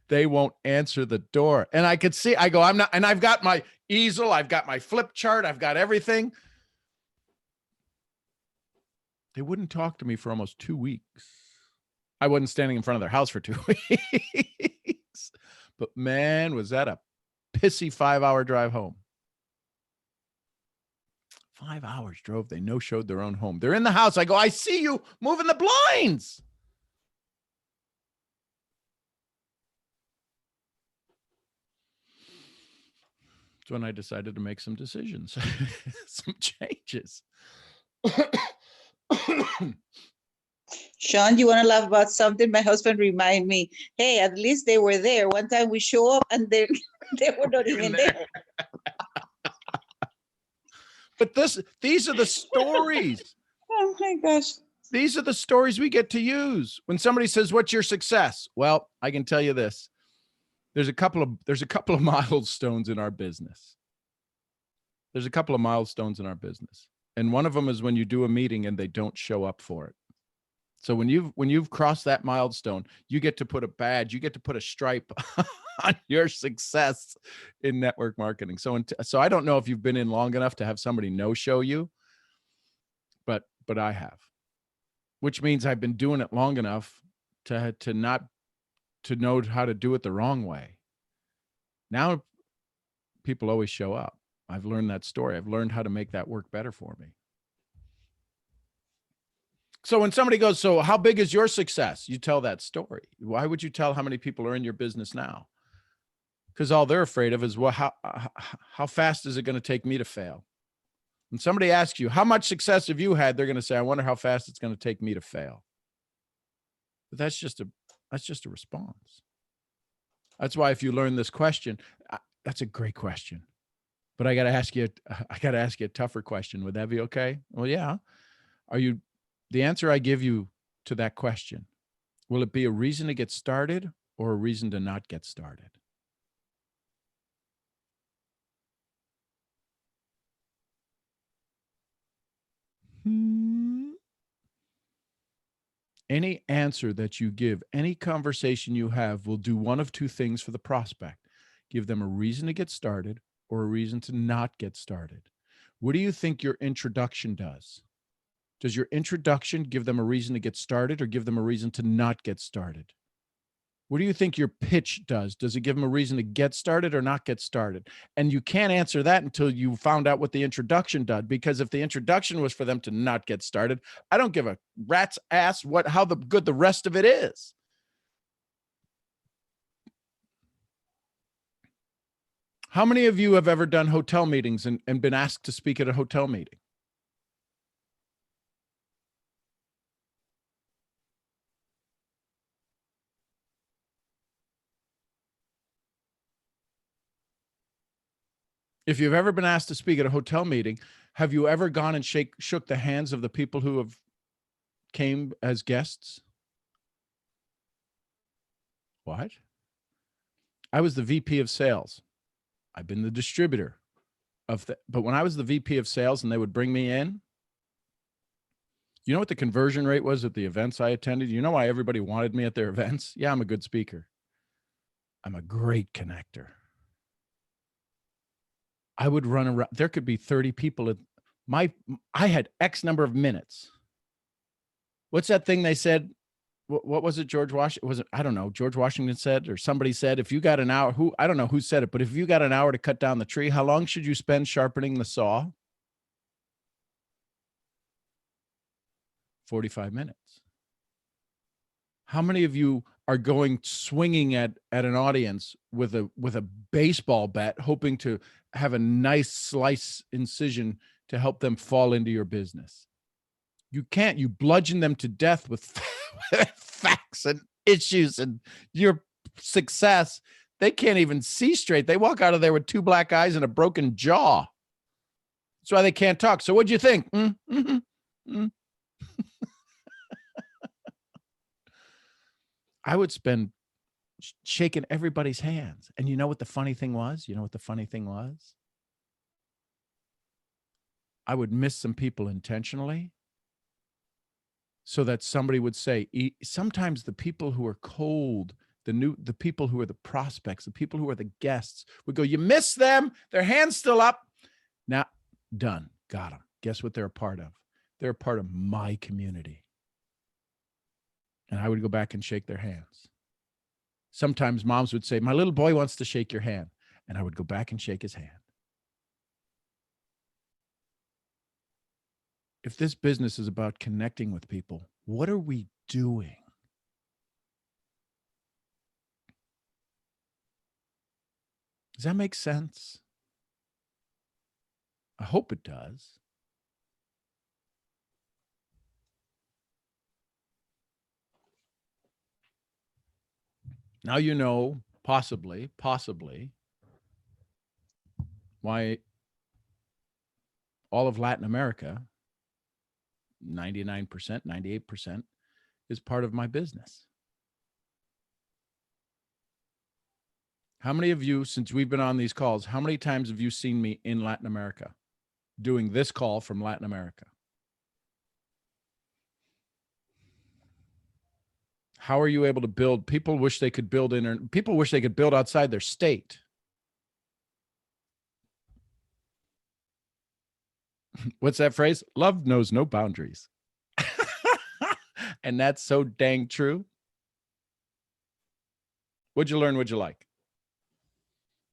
They won't answer the door. And I could see, I go, I'm not, and I've got my easel, I've got my flip chart, I've got everything. They wouldn't talk to me for almost 2 weeks. I wasn't standing in front of their house for 2 weeks. But man, was that a pissy 5-hour drive home. 5 hours drove. They no-showed their own home. They're in the house. I go, I see you moving the blinds. That's when I decided to make some decisions, some changes. Sean, you want to laugh about something? My husband remind me, hey, at least they were there. One time we show up and they were not even there. But these are the stories. Oh my gosh. These are the stories we get to use. When somebody says, "What's your success?" Well, I can tell you this. There's a couple of milestones in our business. There's a couple of milestones in our business. And one of them is when you do a meeting and they don't show up for it. So when you've crossed that milestone, you get to put a badge, you get to put a stripe on your success in network marketing. So I don't know if you've been in long enough to have somebody no show you, but I have, which means I've been doing it long enough to know how to do it the wrong way. Now people always show up. I've learned that story. I've learned how to make that work better for me. So when somebody goes, "So how big is your success?" You tell that story. Why would you tell how many people are in your business now? Because all they're afraid of is, well, how fast is it going to take me to fail? When somebody asks you, "How much success have you had?" They're going to say, "I wonder how fast it's going to take me to fail." But that's just a response. That's why if you learn this question, that's a great question. But I got to ask you a tougher question. Would that be okay? Well, yeah. The answer I give you to that question, will it be a reason to get started or a reason to not get started? Any answer that you give, any conversation you have will do one of two things for the prospect. Give them a reason to get started or a reason to not get started. What do you think your introduction does? Does your introduction give them a reason to get started or give them a reason to not get started? What do you think your pitch does? Does it give them a reason to get started or not get started? And you can't answer that until you found out what the introduction did, because if the introduction was for them to not get started, I don't give a rat's ass how good the rest of it is. How many of you have ever done hotel meetings and been asked to speak at a hotel meeting? If you've ever been asked to speak at a hotel meeting, have you ever gone and shook the hands of the people who have came as guests? What? I was the VP of sales. I've been the distributor but when I was the VP of sales and they would bring me in, you know what the conversion rate was at the events I attended? You know why everybody wanted me at their events? Yeah, I'm a good speaker. I'm a great connector. I would run around. There could be 30 people I had X number of minutes. What's that thing they said? What was it? George Washington? I don't know. George Washington said, or somebody said, if you got an hour, I don't know who said it, but if you got an hour to cut down the tree, how long should you spend sharpening the saw? 45 minutes. How many of you are going swinging at an audience with a baseball bat, hoping to have a nice slice incision to help them fall into your business? You can't. You bludgeon them to death with facts and issues and your success. They can't even see straight. They walk out of there with 2 black eyes and a broken jaw. That's why they can't talk. So what'd you think? I would spend shaking everybody's hands. And you know what the funny thing was? I would miss some people intentionally so that somebody would say, sometimes the people who are cold, the people who are the prospects, the people who are the guests would go, "You miss them. Their hand's still up." Now, done. Got them. Guess what they're a part of? They're a part of my community. And I would go back and shake their hands. Sometimes moms would say, "My little boy wants to shake your hand." And I would go back and shake his hand. If this business is about connecting with people, what are we doing? Does that make sense? I hope it does. Now you know, possibly, why all of Latin America, 99%, 98%, is part of my business. How many of you, since we've been on these calls, how many times have you seen me in Latin America doing this call from Latin America? How are you able to build? People wish they could build people wish they could build outside their state. What's that phrase? Love knows no boundaries. And that's so dang true. What'd you learn? What'd you like?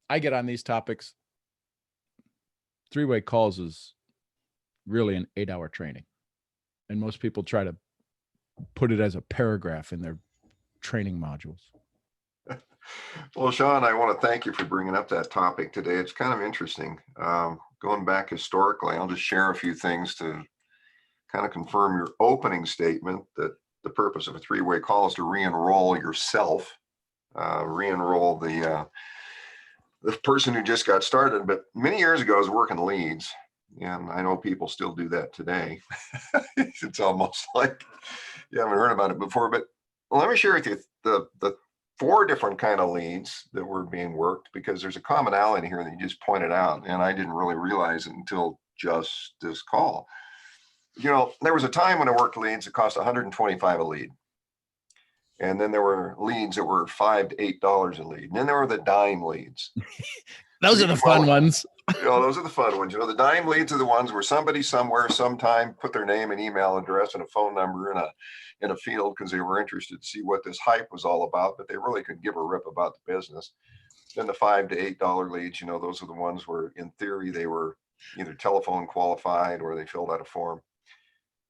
I get on these topics. Three-way calls is really an 8-hour training. And most people try to put it as a paragraph in their training modules. Well, Sean, I want to thank you for bringing up that topic today. It's kind of interesting. Going back historically, I'll just share a few things to kind of confirm your opening statement that the purpose of a three-way call is to re-enroll yourself, re-enroll the person who just got started. But many years ago, I was working leads, and I know people still do that today. It's almost like you haven't heard about it before, but let me share with you the 4 different kind of leads that were being worked, because there's a commonality here that you just pointed out, and I didn't really realize it until just this call. You know, there was a time when I worked leads that cost $125 a lead. And then there were leads that were $5 to $8 a lead. And then there were the dime leads. Those are the fun ones. You know, those are the fun ones. You know, the dime leads are the ones where somebody somewhere, sometime put their name and email address and a phone number in a field because they were interested to see what this hype was all about, but they really couldn't give a rip about the business. Then the $5 to $8 leads, you know, those are the ones where in theory they were either telephone qualified or they filled out a form.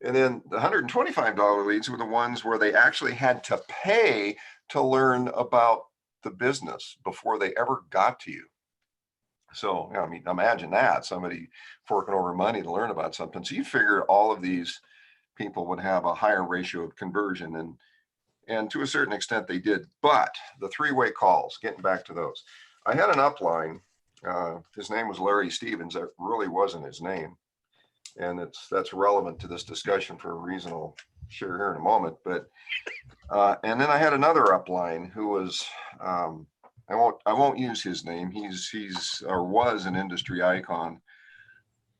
And then the $125 leads were the ones where they actually had to pay to learn about the business before they ever got to you. So, I mean, imagine that, somebody forking over money to learn about something. So you figure all of these people would have a higher ratio of conversion, and to a certain extent they did. But the three-way calls, getting back to those, I had an upline. His name was Larry Stevens. That really wasn't his name. And that's relevant to this discussion for a reason I'll share here in a moment. But and then I had another upline who was I won't use his name. He's or was an industry icon,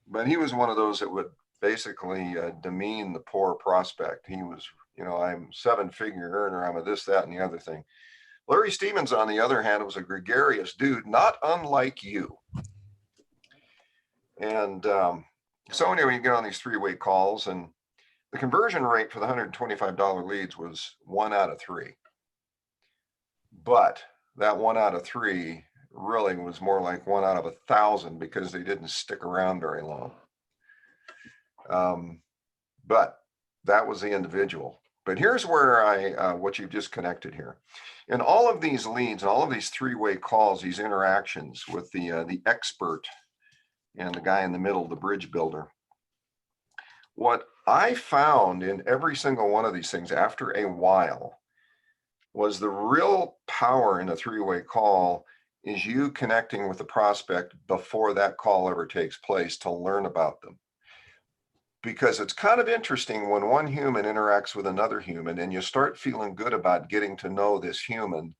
but he was one of those that would basically demean the poor prospect. He was, you know, I'm 7-figure earner. I'm a this, that, and the other thing. Larry Stevens, on the other hand, was a gregarious dude, not unlike you. And so anyway, you get on these three-way calls, and the conversion rate for the $125 leads was 1 out of 3. But that 1 out of 3 really was more like 1 out of 1,000 because they didn't stick around very long. But that was the individual. But here's where what you've just connected here. In all of these leads, and all of these three-way calls, these interactions with the expert and the guy in the middle, the bridge builder, what I found in every single one of these things after a while was the real power in a three-way call is you connecting with the prospect before that call ever takes place to learn about them. Because it's kind of interesting when one human interacts with another human and you start feeling good about getting to know this human,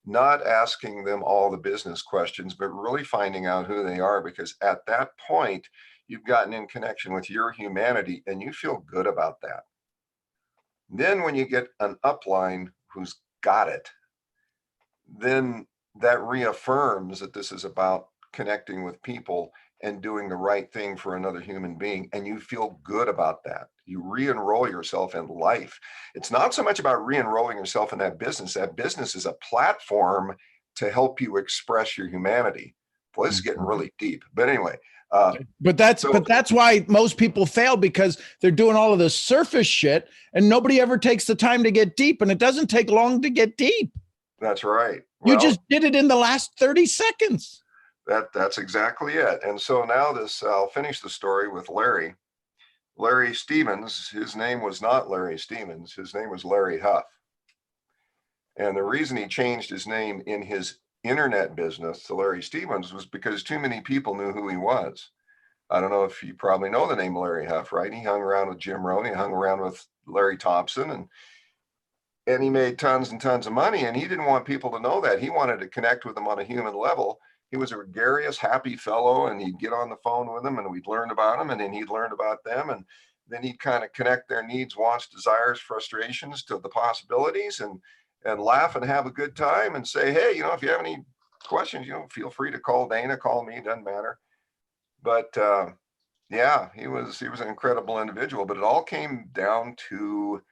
not asking them all the business questions, but really finding out who they are, because at that point, you've gotten in connection with your humanity and you feel good about that. Then when you get an upline who's got it, then that reaffirms that this is about connecting with people and doing the right thing for another human being. And you feel good about that. You re-enroll yourself in life. It's not so much about re-enrolling yourself in that business. That business is a platform to help you express your humanity. Boy, this is getting really deep. But anyway. But that's why most people fail, because they're doing all of this surface shit and nobody ever takes the time to get deep, and it doesn't take long to get deep. That's right. You just did it in the last 30 seconds. That's exactly it. And so now I'll finish the story with Larry. Larry Stevens, his name was not Larry Stevens. His name was Larry Huff. And the reason he changed his name in his internet business to Larry Stevens was because too many people knew who he was. I don't know if you probably know the name Larry Huff, right? He hung around with Jim Rohn, he hung around with Larry Thompson, and he made tons and tons of money. And he didn't want people to know that. He wanted to connect with them on a human level. He was a gregarious, happy fellow, and he'd get on the phone with them and we'd learn about him, and then he'd learn about them. And then he'd kind of connect their needs, wants, desires, frustrations to the possibilities, and laugh and have a good time and say, hey, if you have any questions, feel free to call Dana, call me, doesn't matter. But yeah, he was an incredible individual, but it all came down to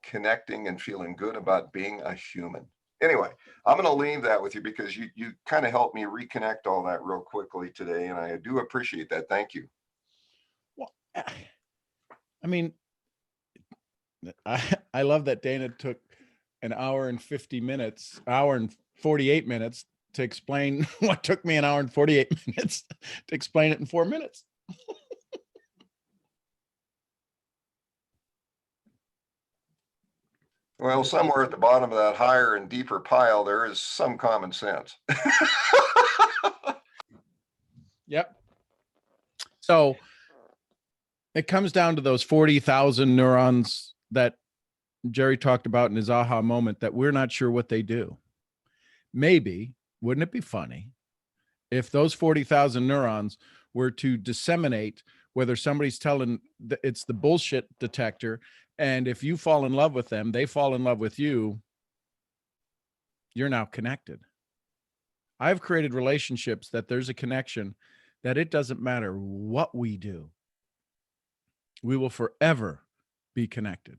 connecting and feeling good about being a human. Anyway, I'm going to leave that with you because you kind of helped me reconnect all that real quickly today. And I do appreciate that. Thank you. Well, I mean, I love that Dana took an hour and 50 minutes, hour and 48 minutes to explain what took me an hour and 48 minutes to explain it in 4 minutes. Well, somewhere at the bottom of that higher and deeper pile, there is some common sense. Yep. So it comes down to those 40,000 neurons that Jerry talked about in his aha moment that we're not sure what they do. Maybe, wouldn't it be funny if those 40,000 neurons were to disseminate whether somebody's telling it's the bullshit detector, and if you fall in love with them, they fall in love with you, you're now connected. I've created relationships that there's a connection that it doesn't matter what we do. We will forever be connected.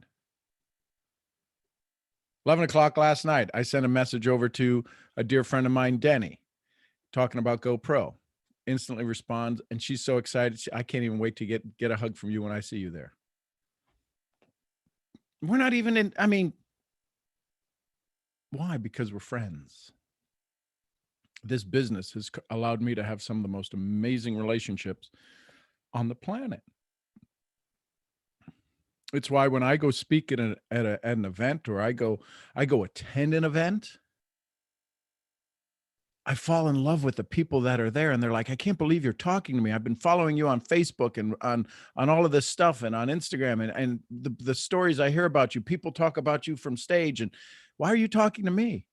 11 o'clock last night, I sent a message over to a dear friend of mine, Denny, talking about GoPro. Instantly responds, and she's so excited. I can't even wait to get a hug from you when I see you there. We're not even in, I mean, why? Because we're friends. This business has allowed me to have some of the most amazing relationships on the planet. It's why when I go speak at an event, or I go attend an event, I fall in love with the people that are there, and they're like, I can't believe you're talking to me. I've been following you on Facebook and on all of this stuff and on Instagram, and the stories I hear about you, people talk about you from stage, and why are you talking to me?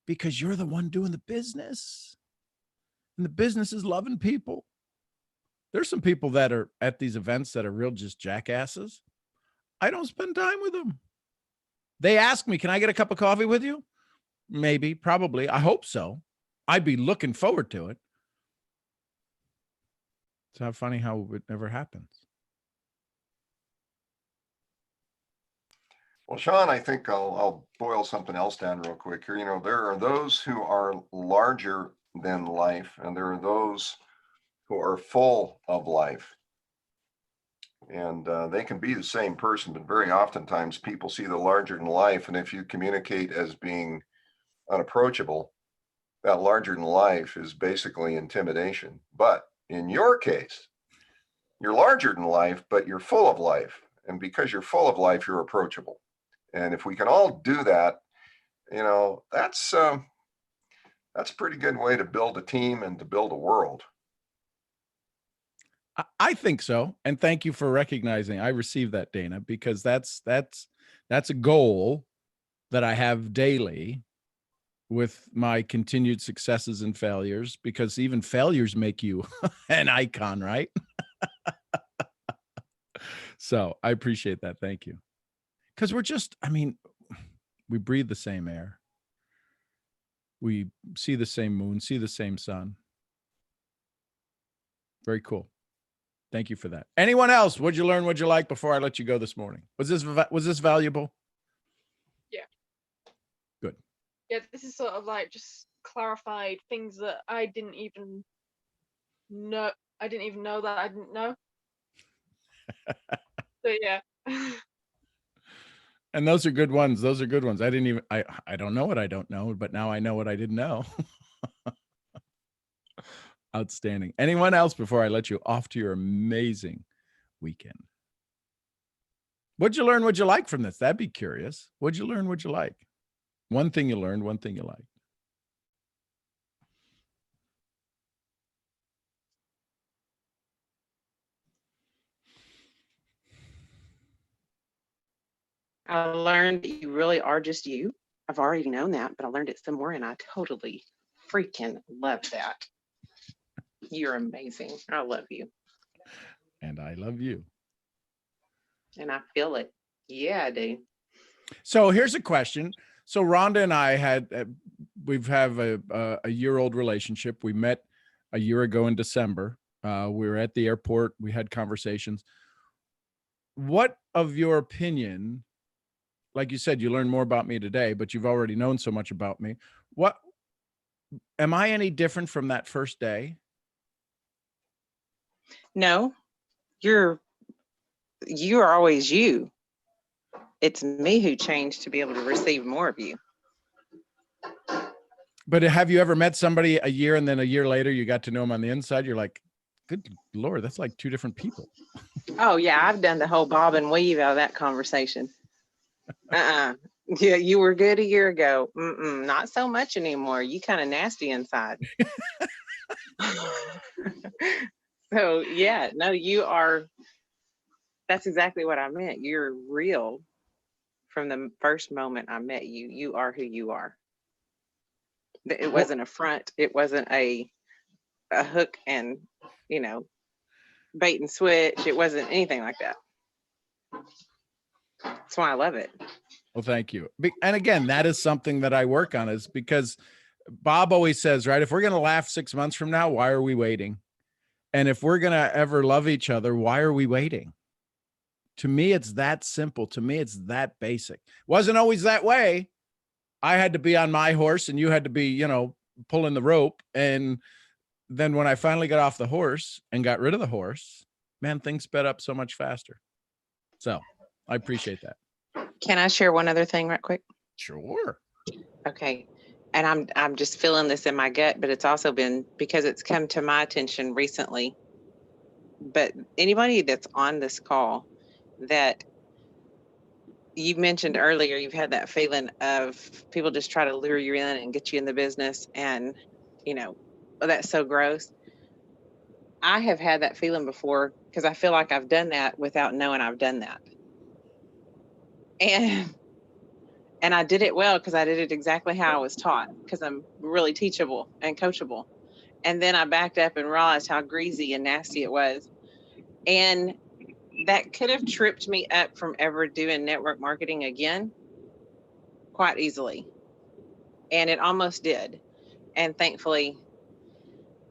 Because you're the one doing the business, and the business is loving people. There's some people that are at these events that are real just jackasses. I don't spend time with them. They ask me, can I get a cup of coffee with you? Maybe, probably. I hope so. I'd be looking forward to it. It's not funny how it never happens. Well, Sean, I think I'll boil something else down real quick here. There are those who are larger than life, and there are those who are full of life. And they can be the same person, but very oftentimes people see the larger than life. And if you communicate as being unapproachable, that larger than life is basically intimidation. But in your case, you're larger than life, but you're full of life. And because you're full of life, you're approachable. And if we can all do that, that's a pretty good way to build a team and to build a world. I think so. And thank you for recognizing. I received that, Dana, because that's a goal that I have daily with my continued successes and failures, because even failures make you an icon, right? So I appreciate that. Thank you. Because we breathe the same air. We see the same moon, see the same sun. Very cool. Thank you for that. Anyone else? What'd you learn? What'd you like before I let you go this morning? Was this valuable? Yeah. Good. Yeah, this is sort of like just clarified things that I didn't even know. I didn't even know that I didn't know. So yeah. And those are good ones. Those are good ones. I don't know what I don't know, but now I know what I didn't know. Outstanding. Anyone else before I let you off to your amazing weekend? What'd you learn? What'd you like from this? That'd be curious. What'd you learn? What'd you like? One thing you learned, one thing you liked. I learned that you really are just you. I've already known that, but I learned it some more and I totally freaking love that. You're amazing. I love you. And I love you. And I feel it. Yeah, I do. So here's a question. So Rhonda and I had, we've have a year-old relationship. We met a year ago in December. We were at the airport. We had conversations. What of your opinion, like you said, you learned more about me today, but you've already known so much about me. What, am I any different from that first day? No, you are always you. It's me who changed to be able to receive more of you. But have you ever met somebody a year and then a year later you got to know them on the inside? You're like, good Lord, that's like two different people. Oh yeah, I've done the whole bob and weave out of that conversation. Yeah, you were good a year ago. Not so much anymore. You kind of nasty inside. So yeah, no, you are. That's exactly what I meant. You're real from the first moment I met you. You are who you are. It wasn't a front. It wasn't a hook and, bait and switch. It wasn't anything like that. That's why I love it. Well, thank you. And again, that is something that I work on, is because Bob always says, right, if we're going to laugh 6 months from now, why are we waiting? And if we're going to ever love each other, why are we waiting? To me, it's that simple. To me, it's that basic. Wasn't always that way. I had to be on my horse and you had to be, pulling the rope. And then when I finally got off the horse and got rid of the horse, man, things sped up so much faster. So I appreciate that. Can I share one other thing right quick? Sure. Okay. And I'm just feeling this in my gut, but it's also been because it's come to my attention recently. But anybody that's on this call that you mentioned earlier, you've had that feeling of people just try to lure you in and get you in the business. And, oh, that's so gross. I have had that feeling before because I feel like I've done that without knowing I've done that. And I did it well because I did it exactly how I was taught, because I'm really teachable and coachable. And then I backed up and realized how greasy and nasty it was. And that could have tripped me up from ever doing network marketing again quite easily. And it almost did. And thankfully,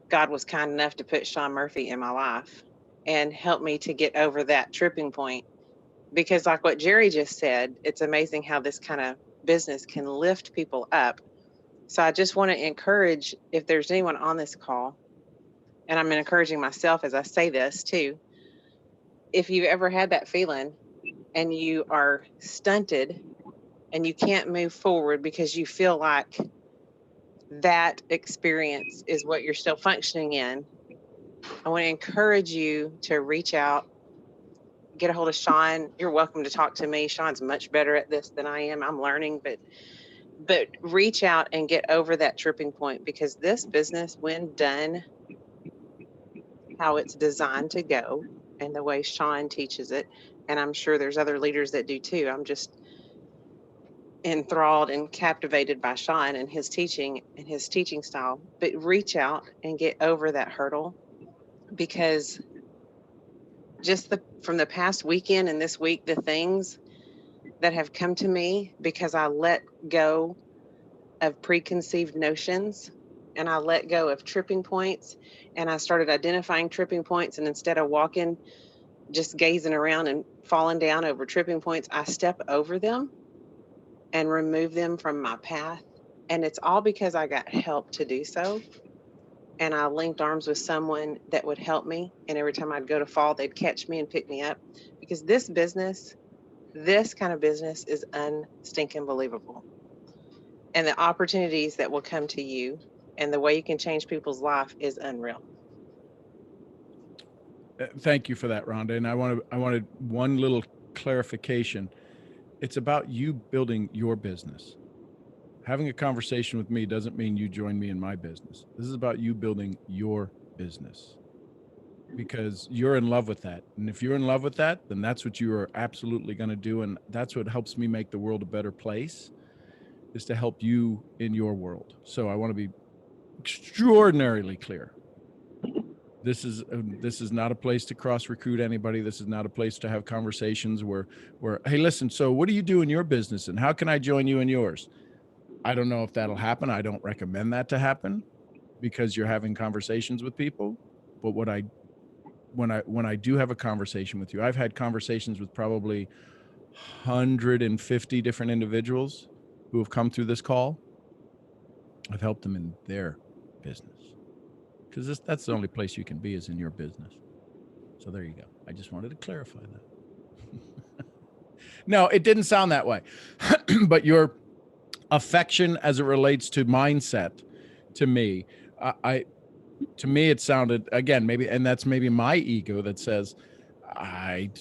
God was kind enough to put Sean Murphy in my life and help me to get over that tripping point. Because like what Jerry just said, it's amazing how this kind of business can lift people up. So I just want to encourage, if there's anyone on this call, and I'm encouraging myself as I say this too, if you've ever had that feeling and you are stunted and you can't move forward because you feel like that experience is what you're still functioning in, I want to encourage you to reach out, get a hold of Sean. You're welcome to talk to me. Sean's much better at this than I am. I'm learning, but reach out and get over that tripping point, because this business, when done how it's designed to go and the way Sean teaches it, and I'm sure there's other leaders that do too. I'm just enthralled and captivated by Sean and his teaching and his teaching style. But reach out and get over that hurdle, because just from the past weekend and this week, the things that have come to me because I let go of preconceived notions and I let go of tripping points, and I started identifying tripping points, and instead of walking, just gazing around and falling down over tripping points, I step over them and remove them from my path. And it's all because I got help to do so. And I linked arms with someone that would help me. And every time I'd go to fall, they'd catch me and pick me up, because this kind of business is unstinking believable. And the opportunities that will come to you And the way you can change people's life is unreal. Thank you for that, Rhonda. And I wanted one little clarification. It's about you building your business. Having a conversation with me doesn't mean you join me in my business. This is about you building your business, because you're in love with that. And if you're in love with that, then that's what you are absolutely going to do. And that's what helps me make the world a better place, is to help you in your world. So I want to be extraordinarily clear. This is not a place to cross recruit anybody. This is not a place to have conversations where, hey, listen, so what do you do in your business and how can I join you in yours? I don't know if that'll happen. I don't recommend that to happen, because you're having conversations with people. But when I do have a conversation with you, I've had conversations with probably 150 different individuals who have come through this call. I've helped them in their business, because that's the only place you can be, is in your business. So there you go. I just wanted to clarify that. No, it didn't sound that way. But your affection as it relates to mindset, to me, to me, it sounded, again, maybe, and that's maybe my ego that says, I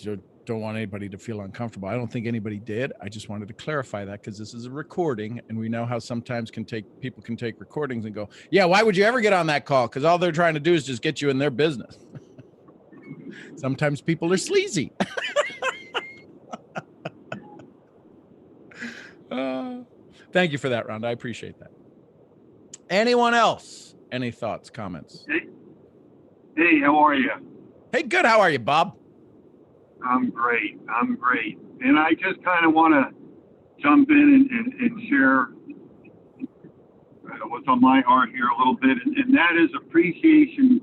don't want anybody to feel uncomfortable. I don't think anybody did. I just wanted to clarify that, because this is a recording, and we know how sometimes people can take recordings and go, yeah, why would you ever get on that call? Because all they're trying to do is just get you in their business. Sometimes people are sleazy. Thank you for that, Rhonda. I appreciate that. Anyone else? Any thoughts, comments? Hey, how are you? Hey, good. How are you, Bob? I'm great. And I just kind of want to jump in and share what's on my heart here a little bit. And that is appreciation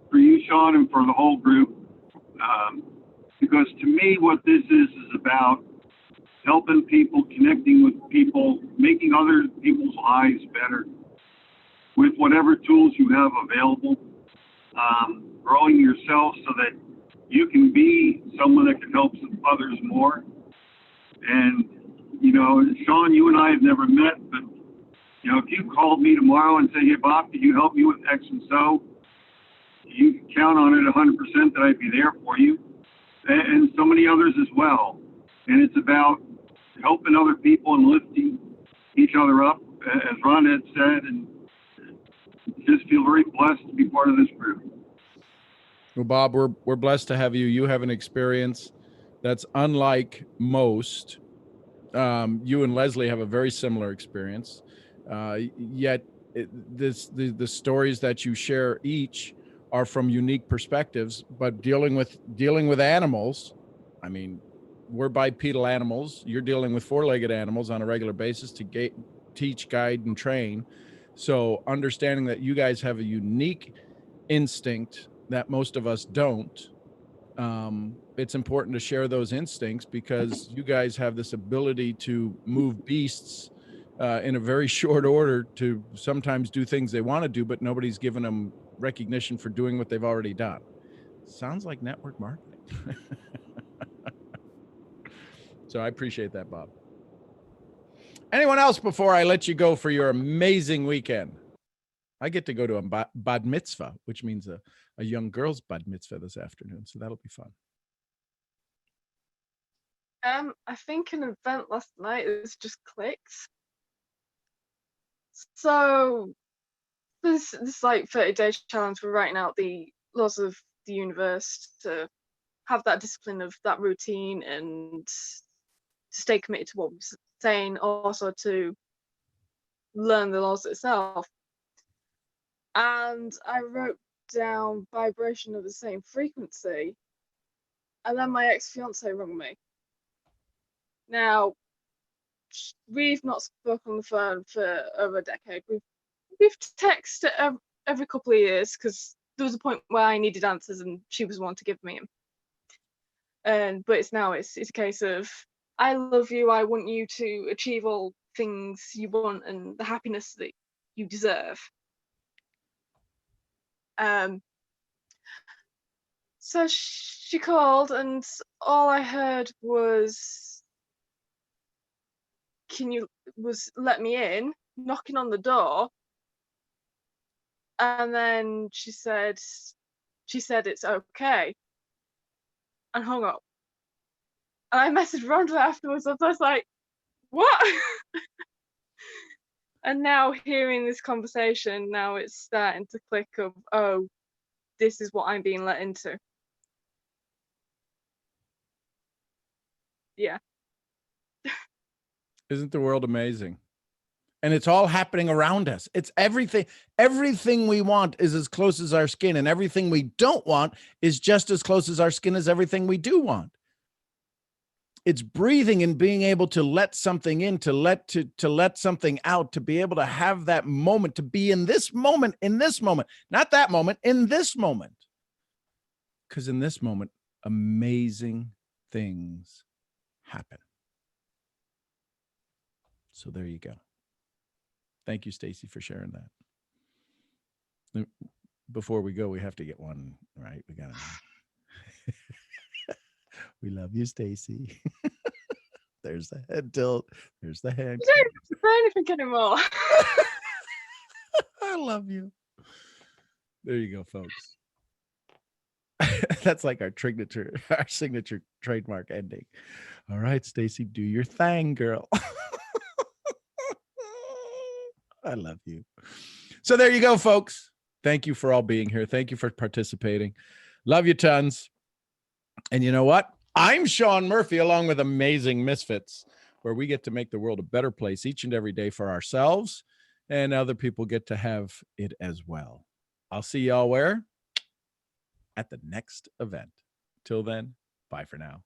for you, Sean, and for the whole group. Because to me, what this is about helping people, connecting with people, making other people's lives better with whatever tools you have available, growing yourself so that you can be someone that can help others more. And, you know, Sean, you and I have never met, but, you know, if you called me tomorrow and say, hey, Bob, could you help me with X and so, you can count on it 100% that I'd be there for you, and so many others as well. And it's about helping other people and lifting each other up, as Ron had said, and just feel very blessed to be part of this group. Well, Bob, we're blessed to have you. You have an experience that's unlike most. You and Leslie have a very similar experience. Yet the stories that you share each are from unique perspectives, but dealing with animals, I mean, we're bipedal animals. You're dealing with four-legged animals on a regular basis to teach, guide, and train. So understanding that you guys have a unique instinct that most of us don't, it's important to share those instincts, because you guys have this ability to move beasts in a very short order to sometimes do things they want to do, but nobody's given them recognition for doing what they've already done. Sounds like network marketing. So I appreciate that, Bob. Anyone else before I let you go for your amazing weekend? I get to go to a bat mitzvah, which means a young girl's bat mitzvah this afternoon. So that'll be fun. I think an event last night has just clicked. So this like 30-day challenge, we're writing out the laws of the universe to have that discipline of that routine and to stay committed to what we're saying, also to learn the laws itself. And I wrote down vibration of the same frequency, and then my ex-fiance rang me. Now, we've not spoken on the phone for over a decade. We've texted every couple of years, because there was a point where I needed answers and she was one to give me them. But it's a case of, I love you, I want you to achieve all things you want and the happiness that you deserve. So she called, and all I heard was let me in, knocking on the door, And then she said it's okay, and hung up. And I messaged Rhonda afterwards. I was like, what? And now hearing this conversation, now it's starting to click of, oh, this is what I'm being let into. Yeah. Isn't the world amazing? And it's all happening around us. It's everything. Everything we want is as close as our skin, and everything we don't want is just as close as our skin as everything we do want. It's breathing and being able to let something in, to let something out, to be able to have that moment, to be in this moment, not that moment, in this moment. Because in this moment, amazing things happen. So there you go. Thank you, Stacy, for sharing that. Before we go, we have to get one right. We got to. We love you, Stacy. There's the head tilt. There's the hand. You don't have to say anything anymore. I love you. There you go, folks. That's like our signature trademark ending. All right, Stacy, do your thing, girl. I love you. So there you go, folks. Thank you for all being here. Thank you for participating. Love you tons. And you know what? I'm Sean Murphy, along with Amazing Misfits, where we get to make the world a better place each and every day for ourselves, and other people get to have it as well. I'll see y'all where? At the next event. Till then, bye for now.